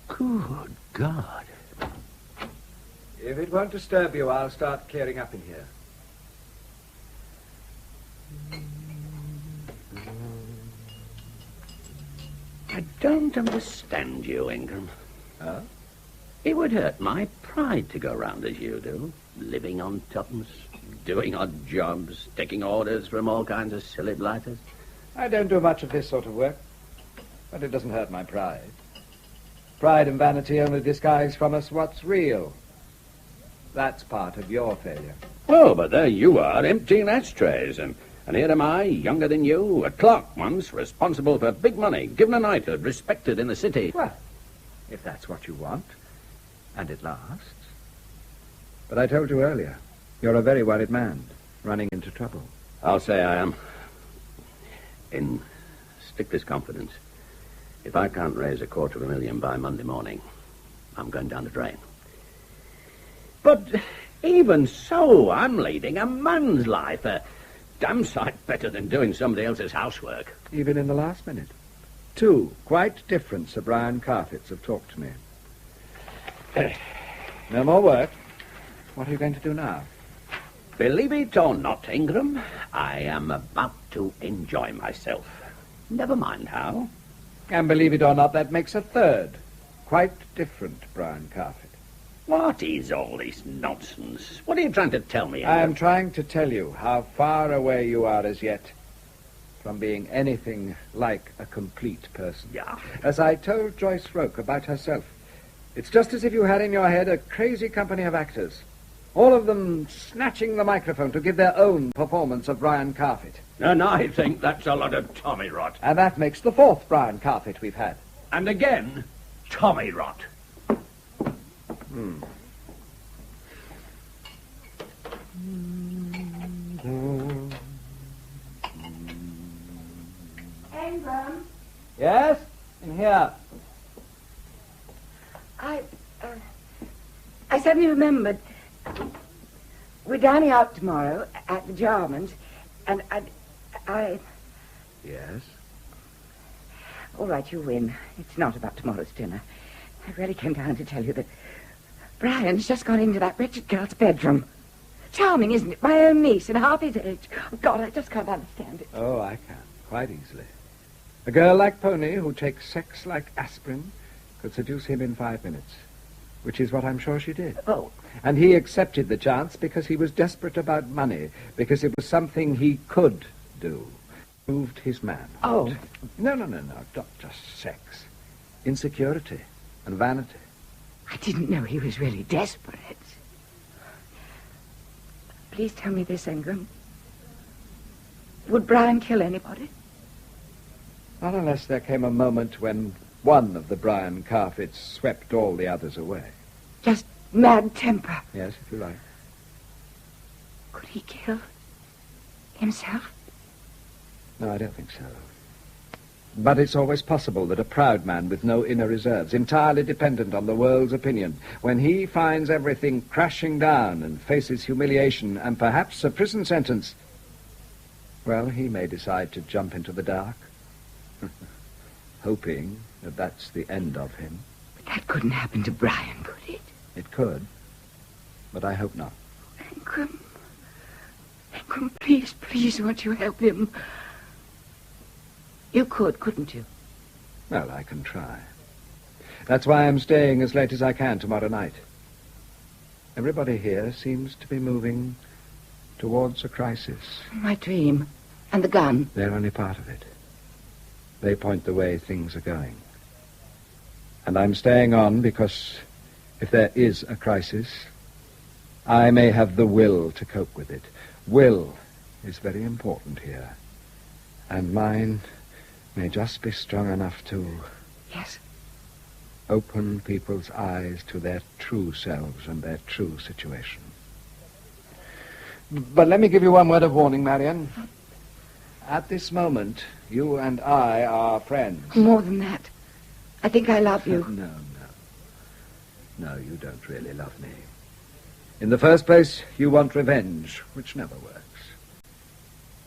Good God. If it won't disturb you, I'll start clearing up in here. I don't understand you, Engram. Huh? It would hurt my pride to go round as you do, living on tuppence, doing odd jobs, taking orders from all kinds of silly blighters. I don't do much of this sort of work, but it doesn't hurt my pride. Pride and vanity only disguise from us what's real. That's part of your failure. Oh, but there you are, emptying ashtrays, and here am I, younger than you, a clerk once, responsible for big money, given a knighthood, respected in the city. Well, if that's what you want, and it lasts. But I told you earlier, you're a very worried man, running into trouble. I'll say I am. In strictest confidence, if I can't raise $250,000 by Monday morning, I'm going down the drain. But even so, I'm leading a man's life, a damn sight better than doing somebody else's housework. Even in the last minute. 2 quite different Sir Brian Carfitts have talked to me. No more work. What are you going to do now? Believe it or not, Engram, I am about to enjoy myself. Never mind how. And believe it or not, that makes a 3rd. Quite different Brian Carfitt. What is all this nonsense? What are you trying to tell me, Engram? I am trying to tell you how far away you are as yet from being anything like a complete person. Yeah. As I told Joyce Roke about herself, it's just as if you had in your head a crazy company of actors, all of them snatching the microphone to give their own performance of Brian Carfitt. And I think that's a lot of tommy rot. And that makes the fourth Brian Carfitt we've had. And again, tommy rot. Engram, Yes? In here. I suddenly remembered. We're dining out tomorrow at the Jarmans, and I... Yes? All right, you win. It's not about tomorrow's dinner. I really came down to tell you that Brian's just gone into that wretched girl's bedroom. Charming, isn't it? My own niece, and half his age. Oh, God, I just can't understand it. Oh, I can. Quite easily. A girl like Pony, who takes sex like aspirin, could seduce him in 5 minutes. Which is what I'm sure she did. Oh. And he accepted the chance because he was desperate about money, because it was something he could do. Proved his manhood. Oh. No, not just sex. Insecurity and vanity. I didn't know he was really desperate. Please tell me this, Engram. Would Brian kill anybody? Not unless there came a moment when one of the Brian Carfitts swept all the others away. Just mad temper. Yes, if you like. Could he kill himself? No, I don't think so. But it's always possible that a proud man with no inner reserves, entirely dependent on the world's opinion, when he finds everything crashing down and faces humiliation and perhaps a prison sentence, well, he may decide to jump into the dark, hoping that that's the end of him. But that couldn't happen to Brian, could it? It could, but I hope not. Engram, please, won't you help him? You could, couldn't you? Well, I can try. That's why I'm staying as late as I can tomorrow night. Everybody here seems to be moving towards a crisis. My dream. And the gun. They're only part of it. They point the way things are going. And I'm staying on because if there is a crisis, I may have the will to cope with it. Will is very important here. And mine may just be strong enough to... Yes? Open people's eyes to their true selves and their true situation. But let me give you one word of warning, Marion. At this moment, you and I are friends. More than that. I think I love you. No, you don't really love me. In the first place, you want revenge, which never works.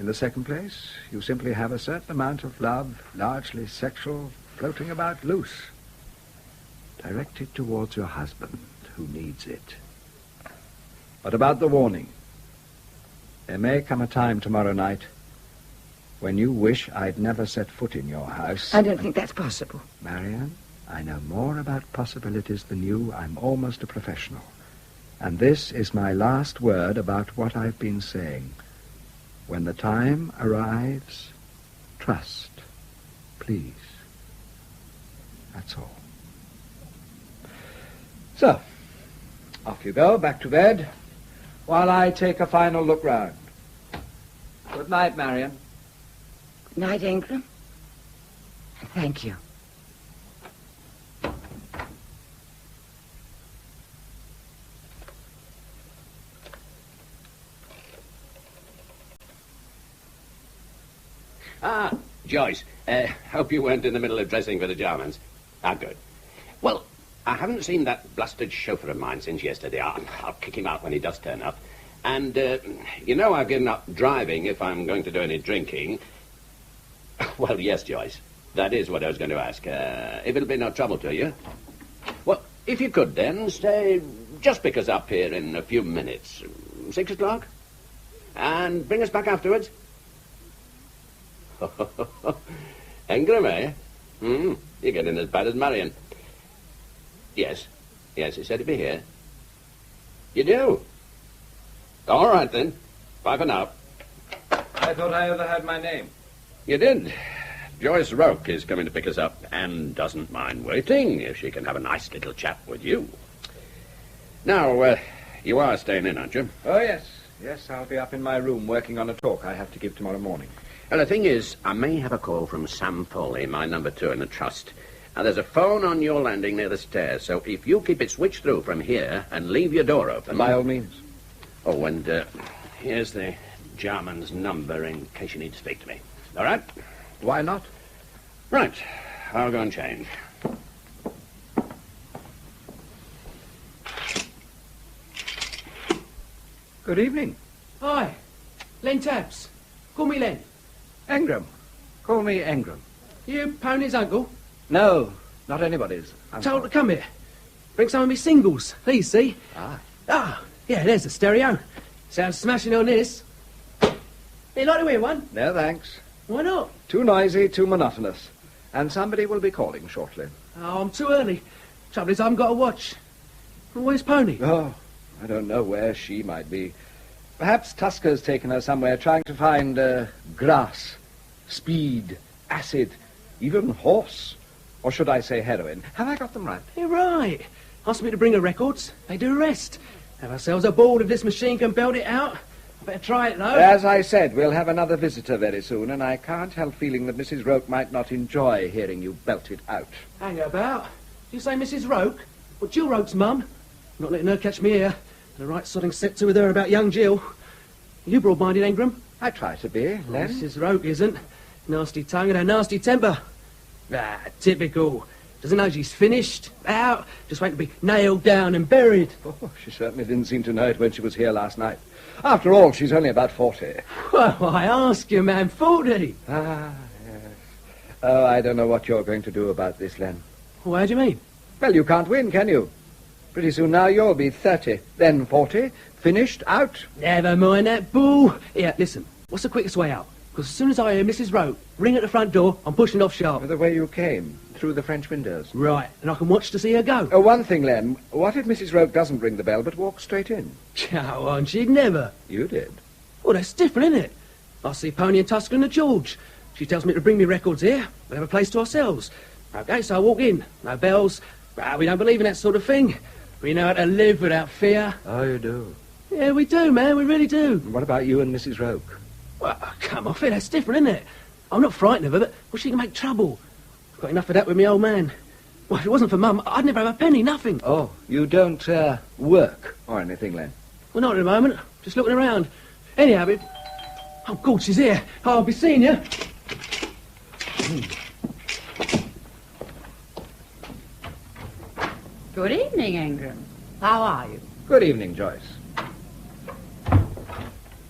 In the second place, you simply have a certain amount of love, largely sexual, floating about loose, directed towards your husband, who needs it. But about the warning, there may come a time tomorrow night when you wish I'd never set foot in your house. I don't think that's possible. Marion, I know more about possibilities than you. I'm almost a professional. And this is my last word about what I've been saying. When the time arrives, trust, please. That's all. So, off you go, back to bed, while I take a final look round. Good night, Marion. Good night, Engram. Thank you. Ah, Joyce, hope you weren't in the middle of dressing for the Germans. Ah, good. Well, I haven't seen that blasted chauffeur of mine since yesterday. I'll kick him out when he does turn up. And, you know I've given up driving if I'm going to do any drinking. Well, yes, Joyce. That is what I was going to ask. If it'll be no trouble to you. Well, if you could then, stay just pick us up here in a few minutes. 6 o'clock? And bring us back afterwards? Engram, eh? You're getting as bad as Marion. Yes, he said he'd be here. You do? All right, then. Bye for now. I thought I overheard my name. You did. Joyce Roke is coming to pick us up and doesn't mind waiting if she can have a nice little chat with you. Now, you are staying in, aren't you? Oh, yes. Yes, I'll be up in my room working on a talk I have to give tomorrow morning. Well, the thing is, I may have a call from Sam Foley, my number 2 in the trust. Now, there's a phone on your landing near the stairs, so if you keep it switched through from here and leave your door open... By all means. Oh, and here's the German's number in case you need to speak to me. All right? Why not? Right. I'll go and change. Good evening. Hi. Len Taps. Call me Len. Engram. Call me Engram. You Pony's uncle? No, not anybody's. Told to come here. Bring some of me singles. Please, see? Ah, yeah, there's the stereo. Sounds smashing on this. You like to hear one? no thanks. Why not? Too noisy, too monotonous. And somebody will be calling shortly. Oh, I'm too early. Trouble is, I haven't got a watch. Well, where's Pony? Oh, I don't know where she might be. Perhaps Tusker's taken her somewhere trying to find grass, speed, acid, even horse. Or should I say heroin? Have I got them right? You're right. Asked me to bring her records. They do the rest. Have ourselves a board if this machine can belt it out. I better try it, though. As I said, we'll have another visitor very soon, and I can't help feeling that Mrs. Roke might not enjoy hearing you belt it out. Hang about. Did you say Mrs. Roke? Well, Jill Roke's mum. Not letting her catch me here. The right sodding set to with her about young Jill. You broad-minded, Engram? I try to be, Len. Mrs. Roke isn't. Nasty tongue and a nasty temper. Ah, typical. Doesn't know she's finished, out, just waiting to be nailed down and buried. Oh, she certainly didn't seem to know it when she was here last night. After all, she's only about 40. Well, I ask you, man, 40. Ah, yes. Oh, I don't know what you're going to do about this, Len. Well, how do you mean? Well, you can't win, can you? Pretty soon now you'll be 30, then 40, finished, out. Never mind that, bull. Here, listen, what's the quickest way out? Because as soon as I hear Mrs. Roke ring at the front door, I'm pushing off sharp. The way you came, through the French windows. Right, and I can watch to see her go. Oh, one thing, Len. What if Mrs. Roke doesn't ring the bell but walks straight in? Go on, she'd never. You did. Well, that's different, isn't it? I see Pony and Tusker and the George. She tells me to bring me records here. We'll have a place to ourselves. Okay, so I walk in. No bells. We don't believe in that sort of thing. We know how to live without fear. Oh, you do? Yeah, we do, man. We really do. What about you and Mrs. Roke? Well, come off it. That's different, isn't it? I'm not frightened of her, but well, she can make trouble. I've got enough of that with me old man. Well, if it wasn't for Mum, I'd never have a penny, nothing. Oh, you don't work or anything, Len? Well, not at the moment. Just looking around. Anyhow, oh, God, she's here. I'll be seeing you. Good evening, Engram. How are you? Good evening, Joyce.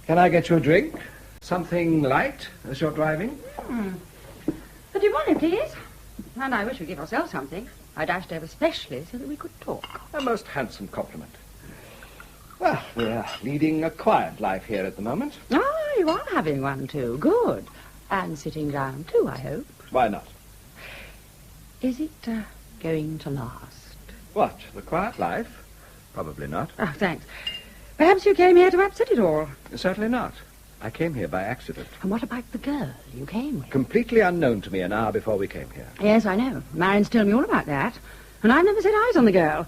Can I get you a drink? Something light as you're driving? But you want it, please? And I wish we'd give ourselves something. I dashed over specially so that we could talk. A most handsome compliment. Well, we're leading a quiet life here at the moment. Ah, you are having one, too. Good. And sitting down, too, I hope. Why not? Is it going to last? What, the quiet life? Probably not. Oh, thanks. Perhaps you came here to upset it all. Certainly not. I came here by accident. And what about the girl you came with? Completely unknown to me an hour before we came here. Yes, I know. Marion's told me all about that. And I've never set eyes on the girl.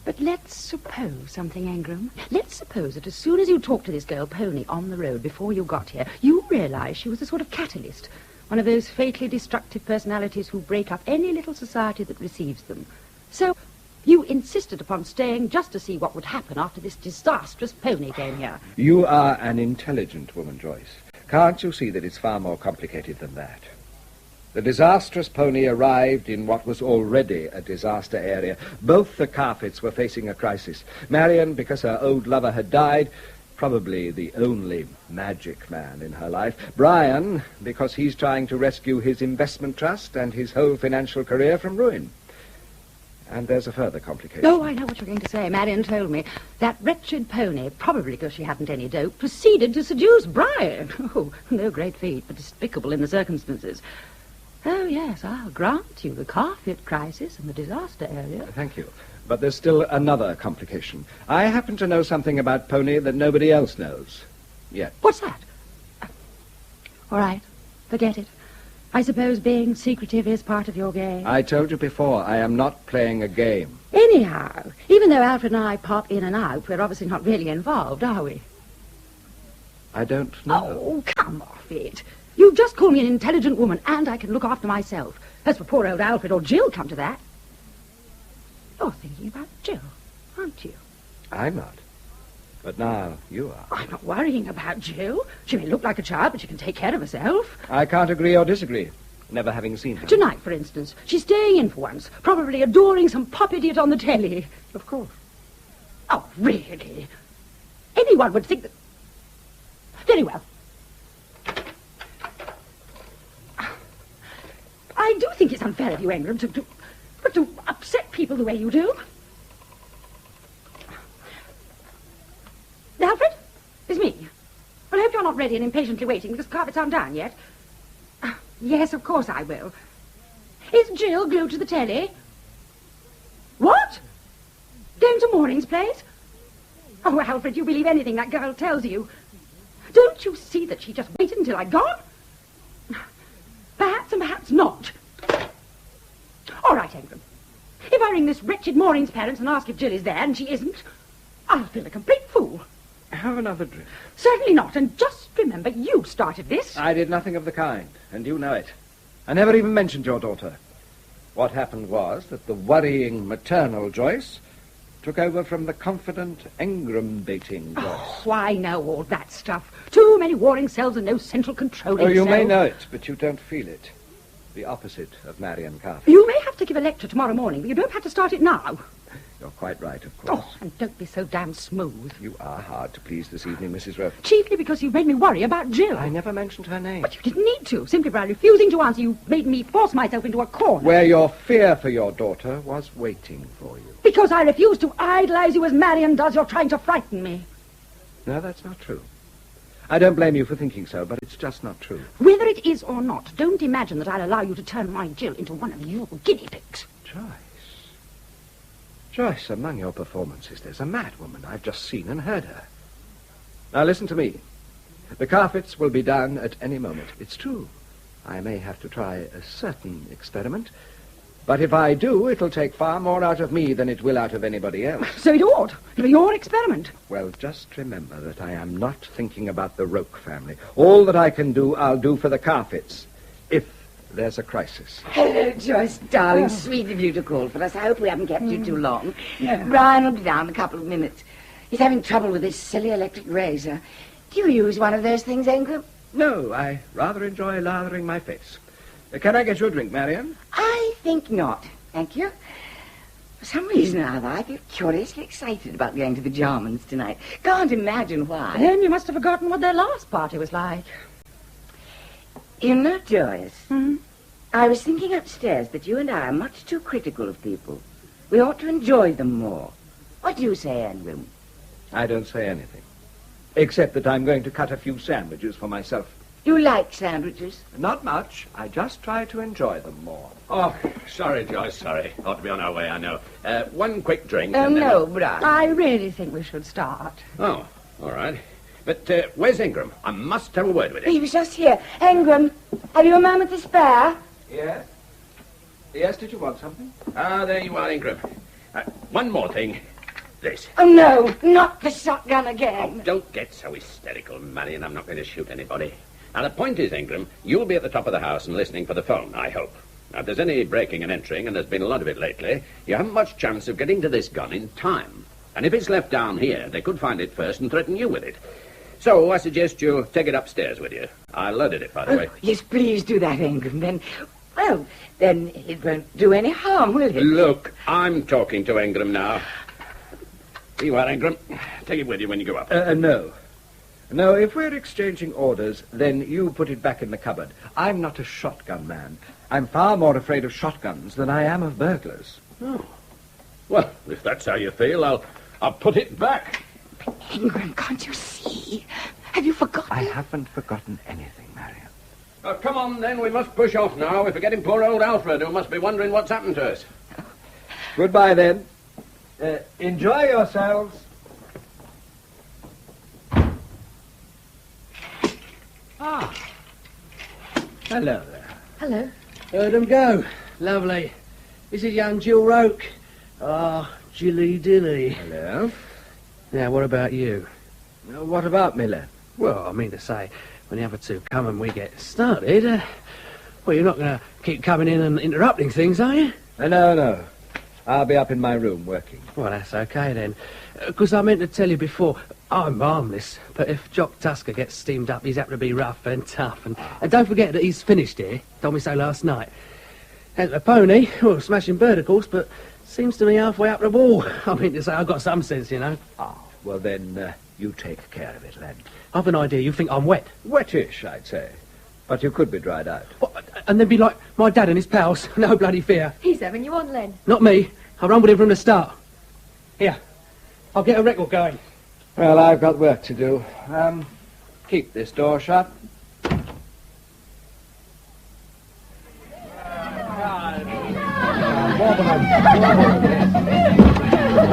But let's suppose something, Engram. Let's suppose that as soon as you talked to this girl, Pony, on the road before you got here, you realized she was a sort of catalyst. One of those fatally destructive personalities who break up any little society that receives them. So you insisted upon staying just to see what would happen after this disastrous Pony came here. You are an intelligent woman, Joyce. Can't you see that it's far more complicated than that? The disastrous Pony arrived in what was already a disaster area. Both the Carfitts were facing a crisis. Marion, because her old lover had died, probably the only magic man in her life. Brian, because he's trying to rescue his investment trust and his whole financial career from ruin. And there's a further complication. Oh, I know what you're going to say. Marion told me. That wretched Pony, probably because she hadn't any dope, proceeded to seduce Brian. Oh, no great feat, but despicable in the circumstances. Oh, yes, I'll grant you the Carfitt Crisis and the disaster area. Thank you. But there's still another complication. I happen to know something about Pony that nobody else knows. Yet. What's that? All right. Forget it. I suppose being secretive is part of your game. I told you before, I am not playing a game. Anyhow, even though Alfred and I pop in and out, we're obviously not really involved, are we? I don't know. Oh, come off it. You just call me an intelligent woman, and I can look after myself. As for poor old Alfred or Jill, come to that. You're thinking about Jill, aren't you? I'm not. But now you are. I'm not worrying about Jill. She may look like a child, but she can take care of herself. I can't agree or disagree, never having seen her. Tonight, for instance, she's staying in for once, probably adoring some pop idiot on the telly. Of course. Oh, really? Anyone would think that... Very well. I do think it's unfair of you, Engram, to upset people the way you do. Alfred? It's me. Well, I hope you're not ready and impatiently waiting because Carfitt's aren't down yet. Yes, of course I will. Is Jill glued to the telly? What? Going to Morning's place? Oh, Alfred, you believe anything that girl tells you. Don't you see that she just waited until I'd gone? Perhaps and perhaps not. All right, Engram. If I ring this wretched Morning's parents and ask if Jill is there and she isn't, I'll feel a complete fool. Have another drink. Certainly not, and just remember you started this. I did nothing of the kind, and you know it. I never even mentioned your daughter. What happened was that the worrying maternal Joyce took over from the confident Engram-baiting Joyce. Oh, I know all that stuff. Too many warring cells and no central controlling Oh, you cell. may know it, but you don't feel it. The opposite of Marion Carfitt. You may have to give a lecture tomorrow morning, but you don't have to start it now. You're quite right, of course. Oh, and don't be so damn smooth. You are hard to please this evening, Mrs. Rowe. Chiefly because you made me worry about Jill. I never mentioned her name. But you didn't need to. Simply by refusing to answer, you made me force myself into a corner. Where your fear for your daughter was waiting for you. Because I refused to idolize you as Marion does, you're trying to frighten me. No, that's not true. I don't blame you for thinking so, but it's just not true. Whether it is or not, don't imagine that I'll allow you to turn my Jill into one of your guinea pigs. Joyce, among your performances, there's a mad woman. I've just seen and heard her. Now, listen to me. The Carfitts will be down at any moment. It's true. I may have to try a certain experiment, but if I do, it'll take far more out of me than it will out of anybody else. So it ought. It'll be your experiment. Well, just remember that I am not thinking about the Roke family. All that I can do, I'll do for the Carfitts, if there's a crisis. Hello, Joyce, darling. Sweet of you to call for us. I hope we haven't kept you too long. Brian will be down in a couple of minutes. He's having trouble with his silly electric razor. Do you use one of those things, Engram? No, I rather enjoy lathering my face. Can I get you a drink, Marion? I think not, thank you. For some reason or other, I feel curiously excited about going to the Jarmans tonight. Can't imagine why. Then you must have forgotten what their last party was like. You know, Joyce, I was thinking upstairs that you and I are much too critical of people. We ought to enjoy them more. What do you say, Engram? I don't say anything, except that I'm going to cut a few sandwiches for myself. You like sandwiches? Not much. I just try to enjoy them more. Oh, sorry, Joyce, sorry. Ought to be on our way, I know. One quick drink. Oh, and then no, Brian. I really think we should start. Oh, all right. But where's Engram? I must have a word with him. He was just here. Engram, have you a moment to spare? Yes? Yes, did you want something? Ah, there you are, Engram. One more thing. This. Oh, no, not the shotgun again. Oh, don't get so hysterical, Marion. I'm not going to shoot anybody. Now, the point is, Engram, you'll be at the top of the house and listening for the phone, I hope. Now, if there's any breaking and entering, and there's been a lot of it lately, you haven't much chance of getting to this gun in time. And if it's left down here, they could find it first and threaten you with it. So I suggest you take it upstairs with you. I loaded it, by the way. Yes, please do that, Engram. Then it won't do any harm, will it? Look, I'm talking to Engram now. Here you are, Engram. Take it with you when you go up. No. No, if we're exchanging orders, then you put it back in the cupboard. I'm not a shotgun man. I'm far more afraid of shotguns than I am of burglars. Oh. Well, if that's how you feel, I'll put it back. Engram, can't you see? Have you forgotten? I haven't forgotten anything, Marion. Come on, then. We must push off now. We're forgetting poor old Alfred, who must be wondering what's happened to us. Goodbye, then. Enjoy yourselves. Hello there. Hello. Heard 'em go. Lovely. This is young Jill Roke. Ah, Jilly Dilly. Hello. Now, what about you? What about Miller? Well, I mean to say, when the other two come and we get started, well, you're not going to keep coming in and interrupting things, are you? No. I'll be up in my room working. Well, that's okay then. Because I meant to tell you before, I'm harmless, but if Jock Tusker gets steamed up, he's apt to be rough and tough. And don't forget that he's finished here. Told me so last night. And the pony, well, smashing bird, of course, but seems to me halfway up the wall. I mean to say, I've got some sense, you know. Ah, well then, you take care of it, lad. I've an idea. You think I'm wet? Wettish, I'd say. But you could be dried out. What, and then be like my dad and his pals. No bloody fear. He's having you on, Len. Not me. I rumbled him from the start. Here, I'll get a record going. Well, I've got work to do. Keep this door shut.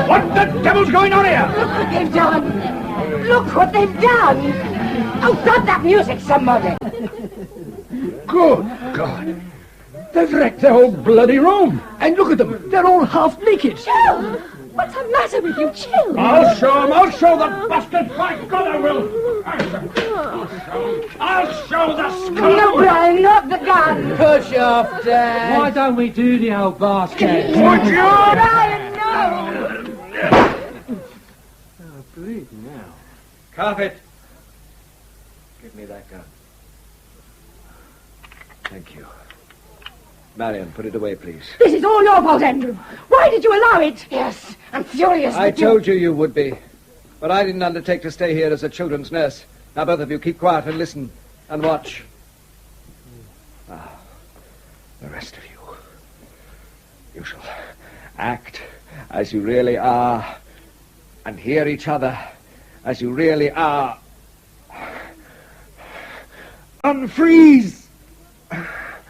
What the devil's going on here? Look what they've done. Look what they've done. Oh, stop that music, somebody. Good God. They've wrecked the whole bloody room. And look at them. They're all half naked. Chill. What's the matter with you? Chill. I'll show them. I'll show the bastard. By God, I will. I'll show the scum. No, Brian, not the gun. Push off, Dad. Why don't we do the old basket? Would you? Brian, no. Oh, bleed now. Carfitt. Give me that gun. Thank you. Marion, put it away, please. This is all your fault, Andrew. Why did you allow it? Yes, I'm furious. I told you would be. But I didn't undertake to stay here as a children's nurse. Now, both of you, keep quiet and listen and watch. Now, the rest of you. You shall act as you really are and hear each other as you really are. Unfreeze!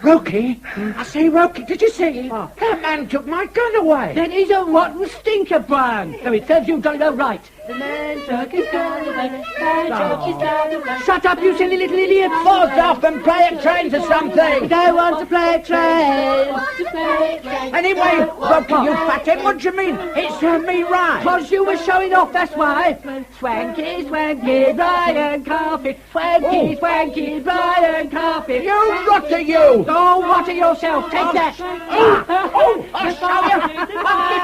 Roky? I say, Roky, did you see? Oh. That man took my gun away. Then he's a rotten stinker, Brian. So it serves you jolly well right. The man took his gun away. Man took his gun away. Shut up, you silly little idiot. Force off and play a train to something. We don't want to play a train. Anyway, Roky, you fathead, what do you mean? It served me right. Because you were showing off, that's why. Swanky, swanky, Brian Carfitt. Swanky, swanky, Brian Carfitt. You rotter, you. Oh, rotter yourself. Take that. I'll show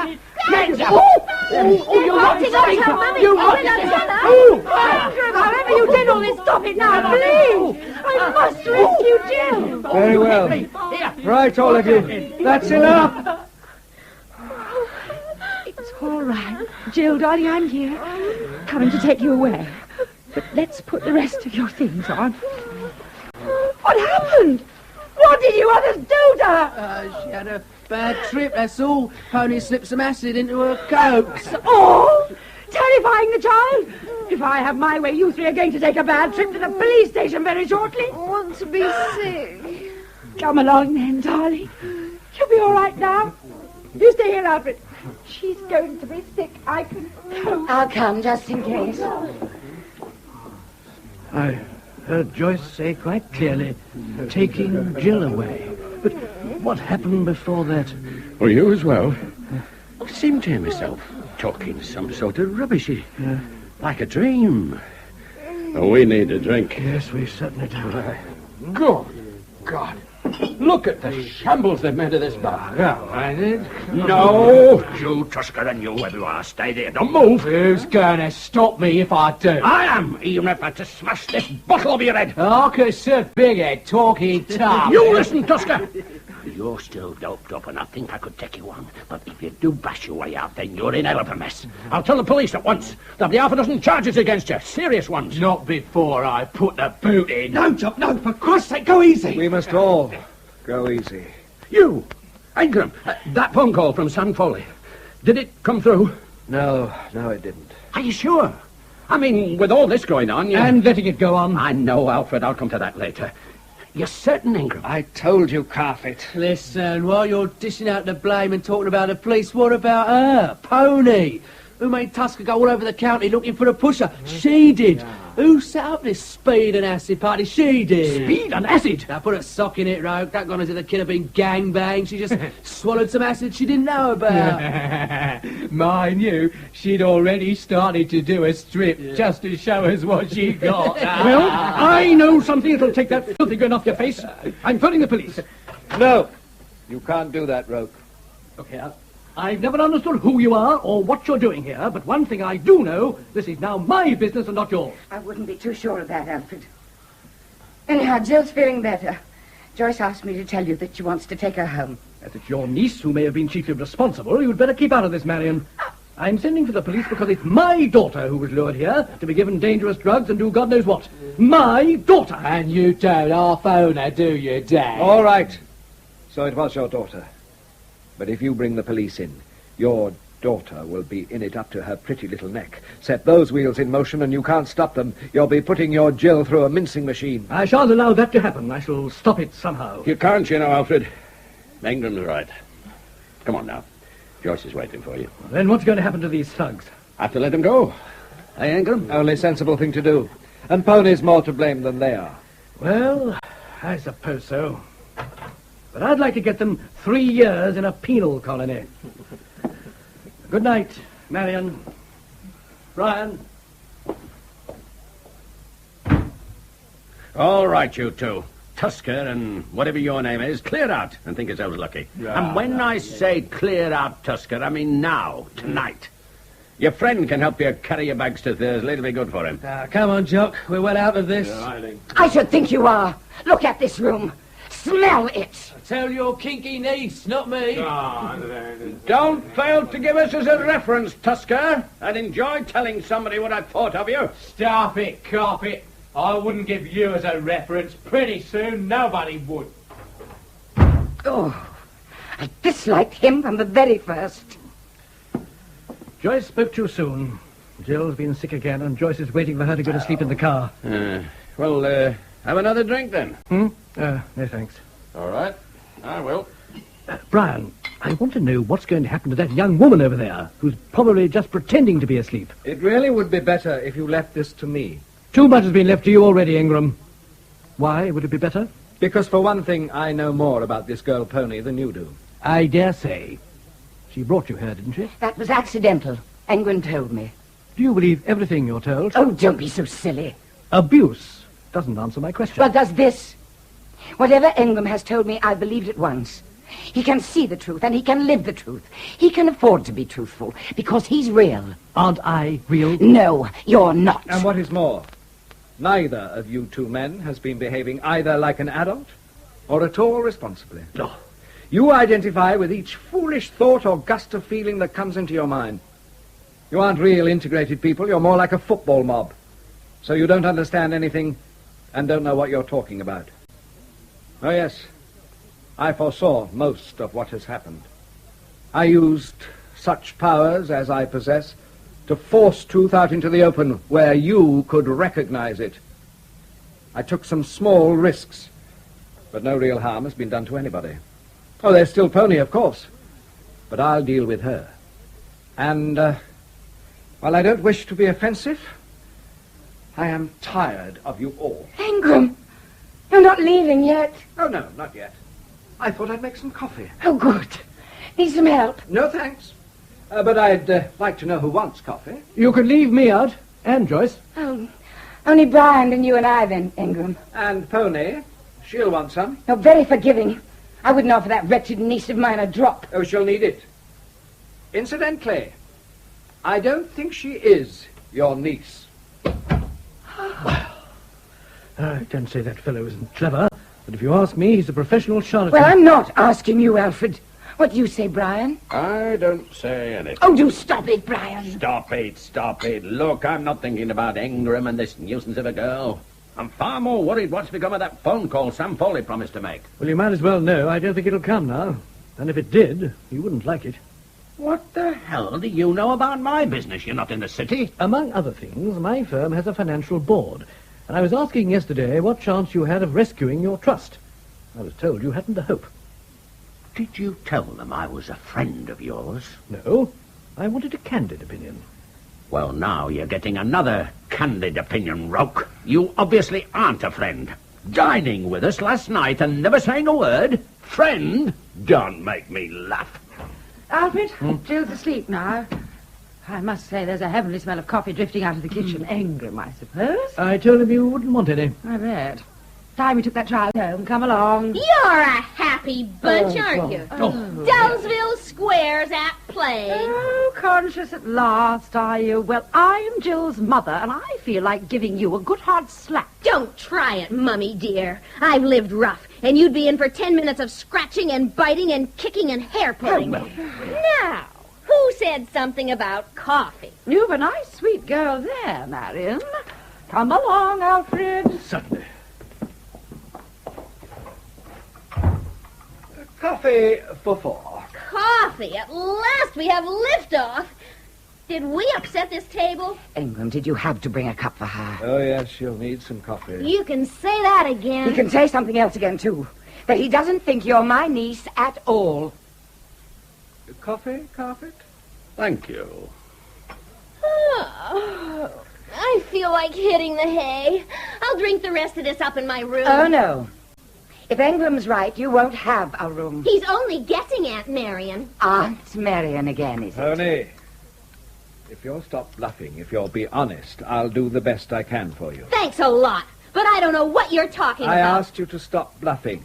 you. Hands up. Oh, you rotten stinker. You rotten stinker. However you did all this, stop it now, please. I must rescue Jill. Very well. Right, all of you. That's enough. It's all right. Jill, darling, I'm here. Coming to take you away. But let's put the rest of your things on. What happened? What did you others do to her? She had a bad trip, that's all. Pony slipped some acid into her coat. Oh, terrifying the child. If I have my way, you three are going to take a bad trip to the police station very shortly. I want to be sick. Come along then, darling. You'll be all right now. You stay here, Alfred. She's going to be sick. I can go. I'll come just in case. I heard Joyce say quite clearly, taking Jill away. But what happened before that? Oh, you as well? I seemed to hear myself talking some sort of rubbish. Like a dream. Oh, we need a drink. Yes, we certainly do. Good God. Look at the shambles they've made of this bar. Well, I did. No, you Tusker and you, wherever you are, stay there. Don't move. Who's going to stop me if I do? I am, even if I had to smash this bottle over your head. Oh, cause Sir Big Head talking tough. You listen, Tusker. You're still doped up, and I think I could take you on. But if you do bash your way out, then you're in hell of a mess. I'll tell the police at once. There'll be half a dozen charges against you. Serious ones. Not before I put the boot in. No, Jock, no. For Christ's sake, go easy. We must all go easy. You, Engram, that phone call from San Foley. Did it come through? No, it didn't. Are you sure? I mean, with all this going on, you... And letting it go on. I know, Alfred. I'll come to that later. You're certain, Engram? I told you, Carfitt. Listen, while you're dishing out the blame and talking about the police, what about her? Pony. Who made Tusker go all over the county looking for a pusher? She did. Who set up this speed and acid party? She did. Speed and acid? Now put a sock in it, Rogue. That gone as if the kid had been gangbanged. She just swallowed some acid she didn't know about. Mind you, she'd already started to do a strip just to show us what she got. Well, I know something that'll take that filthy grin off your face. I'm phoning the police. No, you can't do that, Roke. Look here, I've never understood who you are or what you're doing here, but one thing I do know, this is now my business and not yours. I wouldn't be too sure of that, Alfred. Anyhow, Jill's feeling better. Joyce asked me to tell you that she wants to take her home. As it's your niece who may have been chiefly responsible, you'd better keep out of this, Marion. I'm sending for the police because it's my daughter who was lured here to be given dangerous drugs and do God knows what. My daughter! And you don't half own her, do you, Dad? All right. So it was your daughter. But if you bring the police in, your daughter will be in it up to her pretty little neck. Set those wheels in motion and you can't stop them. You'll be putting your Jill through a mincing machine. I shan't allow that to happen. I shall stop it somehow. You can't, you know, Alfred. Engram's right. Come on now. Joyce is waiting for you. Then what's going to happen to these thugs? Have to let them go. Hey, Engram? Only sensible thing to do. And Pony's more to blame than they are. Well, I suppose so. But I'd like to get them 3 years in a penal colony. Good night, Marion. Brian. All right, you two. Tusker and whatever your name is, clear out and think yourselves lucky. And when I say clear out, Tusker, I mean now, tonight. Your friend can help you carry your bags to Thursley. It'll be good for him. Come on, Jock. We're well out of this. I should think you are. Look at this room. Smell it. Tell your kinky niece, not me. Don't fail to give us as a reference, Tusker. I'd enjoy telling somebody what I thought of you. Stop it, Carfitt. I wouldn't give you as a reference. Pretty soon, nobody would. Oh, I disliked him from the very first. Joyce spoke too soon. Jill's been sick again, and Joyce is waiting for her to go to sleep in the car. Well, have another drink then. No thanks. All right, I will. Brian, I want to know what's going to happen to that young woman over there, who's probably just pretending to be asleep. It really would be better if you left this to me. Too much has been left to you already, Engram. Why would it be better? Because, for one thing, I know more about this girl Pony than you do. I dare say. She brought you here, didn't she? That was accidental. Engram told me. Do you believe everything you're told? Oh, don't be so silly. Abuse doesn't answer my question. Well, does this? Whatever Engram has told me, I believed at once. He can see the truth, and he can live the truth. He can afford to be truthful, because he's real. Aren't I real? No, you're not. And what is more, neither of you two men has been behaving either like an adult or at all responsibly. No. You identify with each foolish thought or gust of feeling that comes into your mind. You aren't real integrated people. You're more like a football mob. So you don't understand anything and don't know what you're talking about. Oh, yes, I foresaw most of what has happened. I used such powers as I possess to force truth out into the open where you could recognize it. I took some small risks, but no real harm has been done to anybody. Oh, there's still Pony, of course, but I'll deal with her. And, while I don't wish to be offensive, I am tired of you all. Engram, you're not leaving yet. Oh, no, not yet. I thought I'd make some coffee. Oh, good. Need some help? No, thanks. But I'd like to know who wants coffee. You could leave me out, and Joyce. Oh, only Brian and you and I, then, Engram. And Pony, she'll want some. You're very forgiving. I wouldn't offer that wretched niece of mine a drop. Oh, she'll need it. Incidentally, I don't think she is your niece. I don't say that fellow isn't clever, but if you ask me, he's a professional charlatan. Well, I'm not asking you, Alfred. What do you say, Brian? I don't say anything. Oh, do stop it, Brian. Stop it. Look, I'm not thinking about Engram and this nuisance of a girl. I'm far more worried what's become of that phone call Sam Foley promised to make. Well, you might as well know I don't think it'll come now. And if it did, you wouldn't like it. What the hell do you know about my business? You're not in the city. Among other things, my firm has a financial board. And I was asking yesterday what chance you had of rescuing your trust. I was told you hadn't a hope. Did you tell them I was a friend of yours? No. I wanted a candid opinion. Well, now you're getting another candid opinion, Roke. You obviously aren't a friend. Dining with us last night and never saying a word? Friend? Don't make me laugh. Alfred, Jill's asleep now. I must say there's a heavenly smell of coffee drifting out of the kitchen. Engram, I suppose. I told him you wouldn't want any. I bet. Time we took that child home. Come along. You're a happy bunch, aren't you? Dullsville Square's at play. Oh, conscious at last, are you? Well, I am Jill's mother, and I feel like giving you a good hard slap. Don't try it, Mummy dear. I've lived rough, and you'd be in for 10 minutes of scratching and biting and kicking and hair-pulling. Now, who said something about coffee? You've a nice, sweet girl there, Marion. Come along, Alfred. Certainly. Coffee for 4. Coffee! At last we have liftoff. Did we upset this table? Ingram, did you have to bring a cup for her? Oh, yes, she'll need some coffee. You can say that again. He can say something else again, too. That he doesn't think you're my niece at all. Coffee, Carfitt? Thank you. Oh, I feel like hitting the hay. I'll drink the rest of this up in my room. Oh, no. If Engram's right, you won't have a room. He's only guessing, Aunt Marion. Aunt Marion again, is it? Tony, if you'll stop bluffing, if you'll be honest, I'll do the best I can for you. Thanks a lot, but I don't know what you're talking I about. asked you to stop bluffing.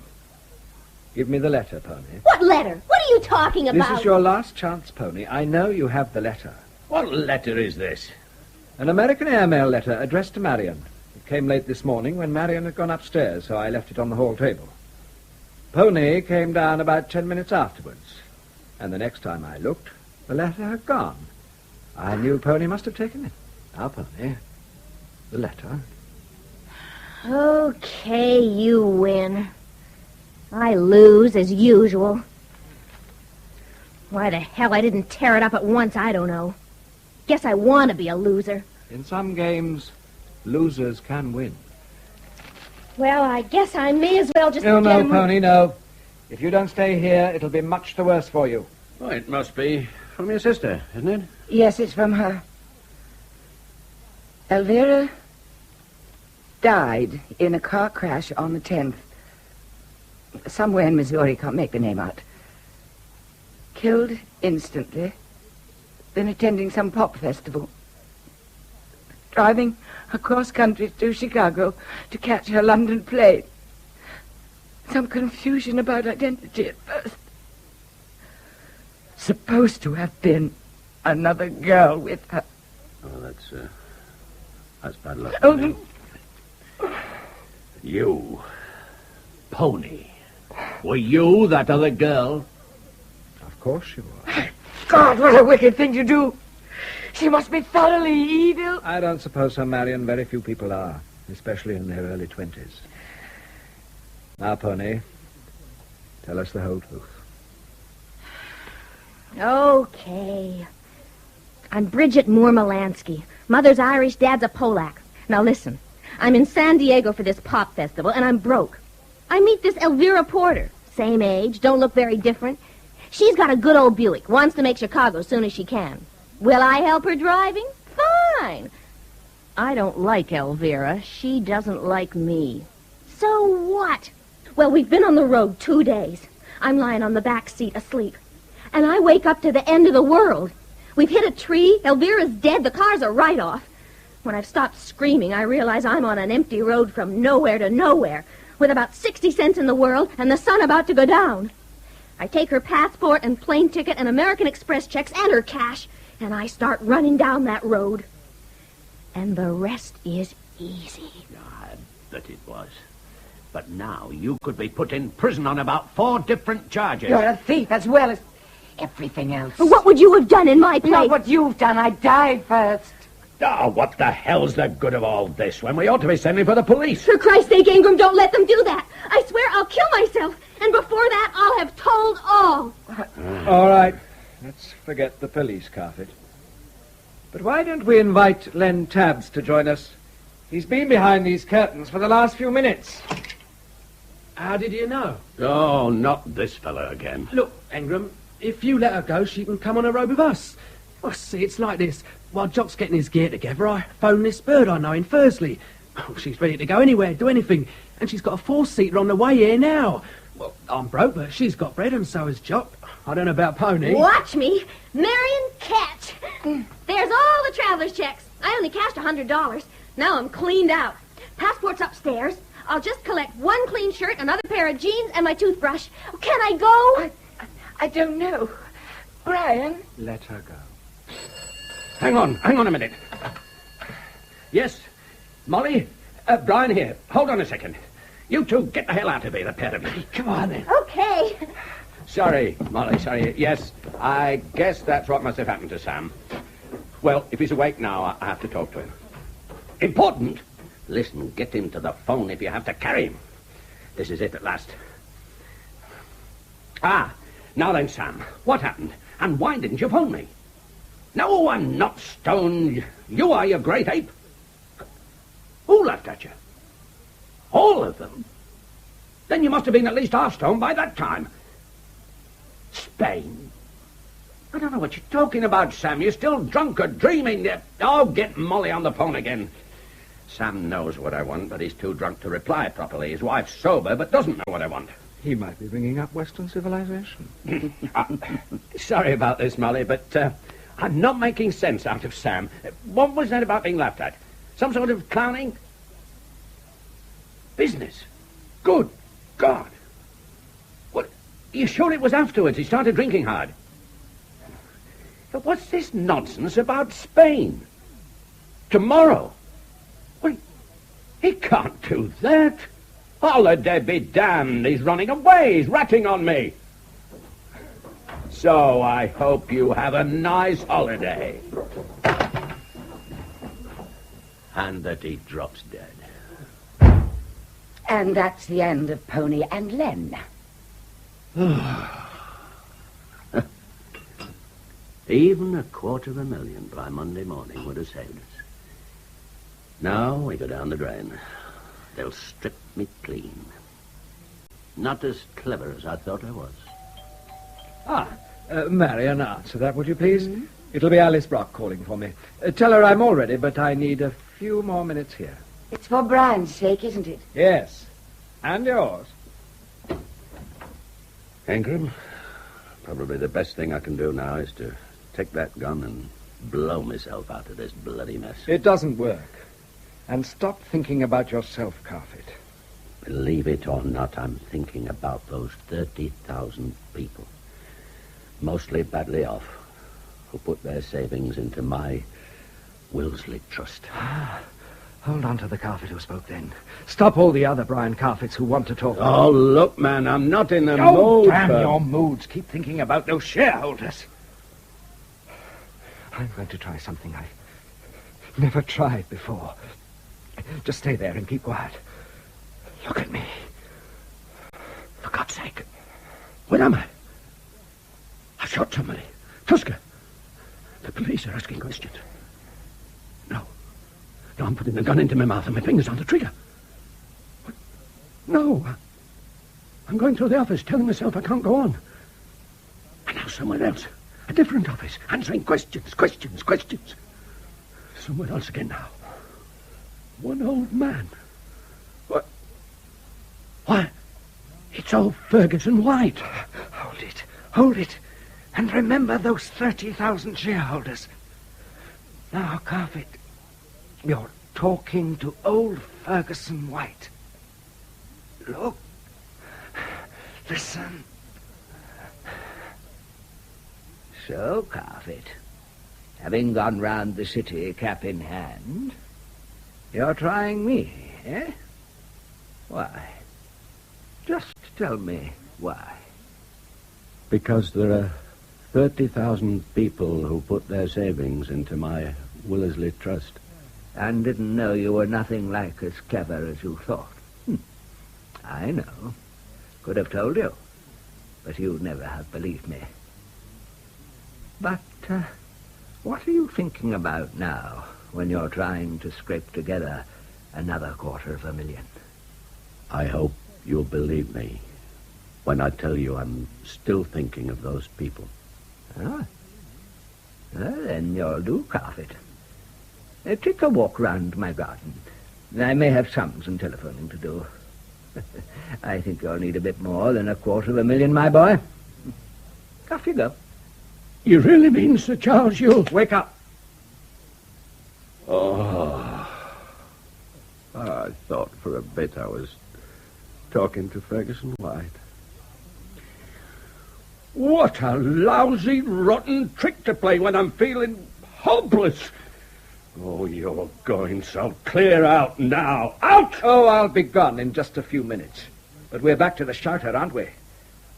Give me the letter, Pony. What letter? What are you talking about? This is your last chance, Pony. I know you have the letter. What letter is this? An American airmail letter addressed to Marion. It came late this morning when Marion had gone upstairs, so I left it on the hall table. Pony came down about 10 minutes afterwards, and the next time I looked, the letter had gone. I knew Pony must have taken it. Now, Pony, the letter. Okay, you win. I lose, as usual. Why the hell I didn't tear it up at once, I don't know. Guess I want to be a loser. In some games, losers can win. Well, I guess I may as well just... No, Pony, no. If you don't stay here, it'll be much the worse for you. Oh, it must be from your sister, isn't it? Yes, it's from her. Elvera died in a car crash on the 10th. Somewhere in Missouri, can't make the name out. Killed instantly. Been attending some pop festival. Driving across country to Chicago to catch her London plane. Some confusion about identity at first. Supposed to have been another girl with her. Oh, that's bad luck. Oh, You, Pony, were you that other girl? Of course you were. God, what a wicked thing to do. She must be thoroughly evil. I don't suppose so, Marion. Very few people are, especially in their early 20s. Now, Pony, tell us the whole truth. Okay. I'm Bridget Moore Molansky. Mother's Irish, Dad's a Polak. Now listen, I'm in San Diego for this pop festival, and I'm broke. I meet this Elvera Porter. Same age, don't look very different. She's got a good old Buick, wants to make Chicago as soon as she can. Will I help her driving? Fine. I don't like Elvera. She doesn't like me. So what? Well, we've been on the road 2 days. I'm lying on the back seat asleep. And I wake up to the end of the world. We've hit a tree. Elvira's dead. The car's a write-off. When I've stopped screaming, I realize I'm on an empty road from nowhere to nowhere, with about 60 cents in the world and the sun about to go down. I take her passport and plane ticket and American Express checks and her cash, and I start running down that road. And the rest is easy. I bet it was. But now you could be put in prison on about 4 different charges. You're a thief as well as everything else. What would you have done in my place? Not what you've done. I died first. Oh, what the hell's the good of all this when we ought to be sending for the police? For Christ's sake, Engram, don't let them do that. I swear I'll kill myself. And before that, I'll have told all. All right. Let's forget the police, Carfitt. But why don't we invite Len Tabbs to join us? He's been behind these curtains for the last few minutes. How did you know? Oh, not this fellow again. Look, Engram, if you let her go, she can come on a road with us. Well, see, it's like this. While Jock's getting his gear together, I phoned this bird I know in Thursley. Oh, she's ready to go anywhere, do anything. And she's got a four-seater on the way here now. Well, I'm broke, but she's got bread and so has Jock. I don't know about Pony. Watch me. Marion, catch. There's all the traveler's checks. I only cashed $100. Now I'm cleaned out. Passport's upstairs. I'll just collect one clean shirt, another pair of jeans, and my toothbrush. Can I go? I don't know. Brian? Let her go. Hang on a minute. Yes, Molly? Brian here. Hold on a second. You two, get the hell out of here, the pair of you. Come on, then. Okay. Sorry, Molly, sorry. Yes, I guess that's what must have happened to Sam. Well, if he's awake now, I have to talk to him. Important? Listen, get him to the phone if you have to carry him. This is it at last. Ah, now then, Sam, what happened? And why didn't you phone me? No, I'm not stoned. You are, you great ape. Who laughed at you? All of them? Then you must have been at least half stoned by that time. Spain? I don't know what you're talking about, Sam. You're still drunk or dreaming. Oh, get Molly on the phone again. Sam knows what I want, but he's too drunk to reply properly. His wife's sober, but doesn't know what I want. He might be bringing up Western civilization. Sorry about this, Molly, but I'm not making sense out of Sam. What was that about being laughed at? Some sort of clowning? Business? Good God. What? You sure it was afterwards he started drinking hard? But what's this nonsense about Spain? Tomorrow? Well, he can't do that. Holiday be damned. He's running away. He's ratting on me. So I hope you have a nice holiday. And that he drops dead. And that's the end of Pony and Len. Even $250,000 by Monday morning would have saved us. Now we go down the drain. They'll strip me clean. Not as clever as I thought I was. Marion, answer that, would you please? It'll be Alice Brock calling for me. Tell her I'm all ready, but I need a few more minutes here. It's for Brian's sake, isn't it? Yes. And yours. Engram, probably the best thing I can do now is to take that gun and blow myself out of this bloody mess. It doesn't work. And stop thinking about yourself, Carfitt. Believe it or not, I'm thinking about those 30,000 people, mostly badly off, who put their savings into my Wilsley Trust. Hold on to the Carfitt who spoke then. Stop all the other Brian Carfitts who want to talk. Oh, look, man, I'm not in the mood. Oh, damn your moods. Keep thinking about those shareholders. I'm going to try something I've never tried before. Just stay there and keep quiet. Look at me. For God's sake. Where am I? I shot somebody. Tusker. The police are asking questions. No, I'm putting the gun into my mouth and my finger's on the trigger. What? No. I'm going through the office, telling myself I can't go on. And now somewhere else. A different office, answering questions. Somewhere else again now. One old man. What? Why? It's old Ferguson White. Hold it. And remember those 30,000 shareholders. Now, Carfitt, you're talking to old Ferguson White. Look. Listen. So, Carfitt, having gone round the city cap in hand, you're trying me, eh? Why? Just tell me why. Because there are 30,000 people who put their savings into my Wilsley Trust. And didn't know you were nothing like as clever as you thought. I know. Could have told you. But you'd never have believed me. But what are you thinking about now when you're trying to scrape together another $250,000? I hope you'll believe me when I tell you I'm still thinking of those people. Ah. Well, then you'll do, Carfitt. Take a walk round my garden. I may have some telephoning to do. I think you'll need a bit more than $250,000, my boy. Off you go. You really mean, Sir Charles, you'll... Wake up. Oh. I thought for a bit I was talking to Ferguson White. What a lousy, rotten trick to play when I'm feeling hopeless. Oh, you're going so clear out now. Out! Oh, I'll be gone in just a few minutes. But we're back to the shouter, aren't we?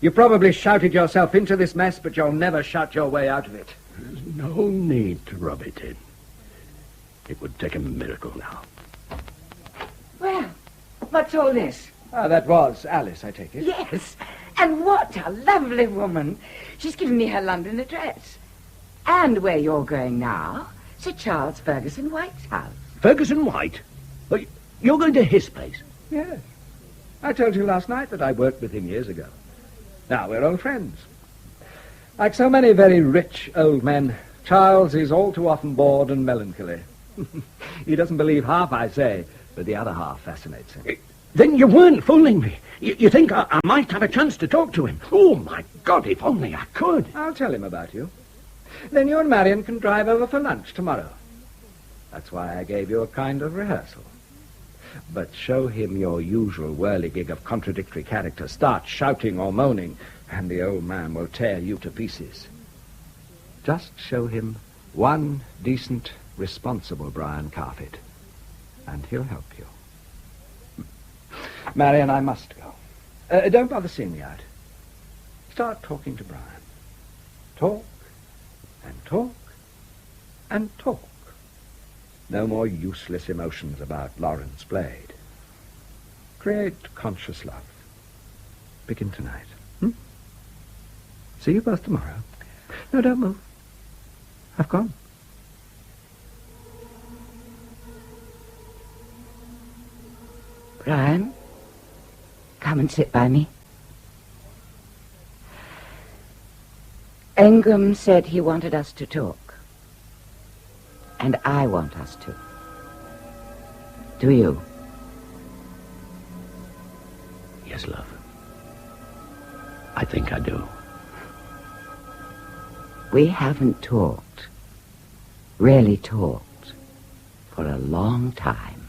You probably shouted yourself into this mess, but you'll never shout your way out of it. There's no need to rub it in. It would take a miracle now. Well, what's all this? That was Alice, I take it. Yes, and what a lovely woman. She's given me her London address. And where you're going now, Sir Charles Ferguson White's house. Ferguson White? Well, you're going to his place? Yes. I told you last night that I worked with him years ago. Now we're old friends. Like so many very rich old men, Charles is all too often bored and melancholy. He doesn't believe half I say, but the other half fascinates him. Then you weren't fooling me. You think I might have a chance to talk to him? Oh, my God, if only I could. I'll tell him about you. Then you and Marion can drive over for lunch tomorrow. That's why I gave you a kind of rehearsal. But show him your usual whirligig of contradictory characters. Start shouting or moaning, and the old man will tear you to pieces. Just show him one decent, responsible Brian Carfitt, and he'll help you. Marion, I must go. Don't bother seeing me out. Start talking to Brian. Talk, and talk, and talk. No more useless emotions about Lawrence Blade. Create conscious love. Begin tonight. See you both tomorrow. No, don't move. I've gone. Brian, come and sit by me. Engram said he wanted us to talk. And I want us to. Do you? Yes, love. I think I do. We haven't talked, really talked, for a long time.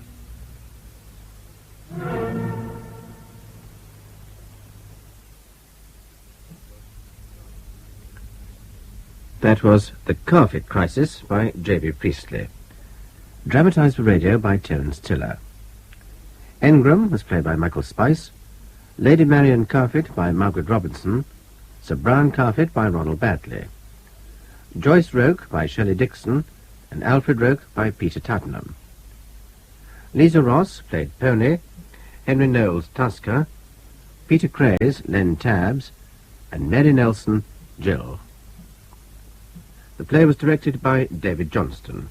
That was The Carfitt Crisis by J.B. Priestley. Dramatized for radio by Terence Tiller. Engram was played by Michael Spice, Lady Marion Carfitt by Margaret Robinson, Sir Brian Carfitt by Ronald Badley, Joyce Roke by Shirley Dixon, and Alfred Roke by Peter Tuttenham. Lisa Ross played Pony, Henry Knowles Tusker, Peter Craze Len Tabbs, and Mary Nelson Jill. The play was directed by David Johnston.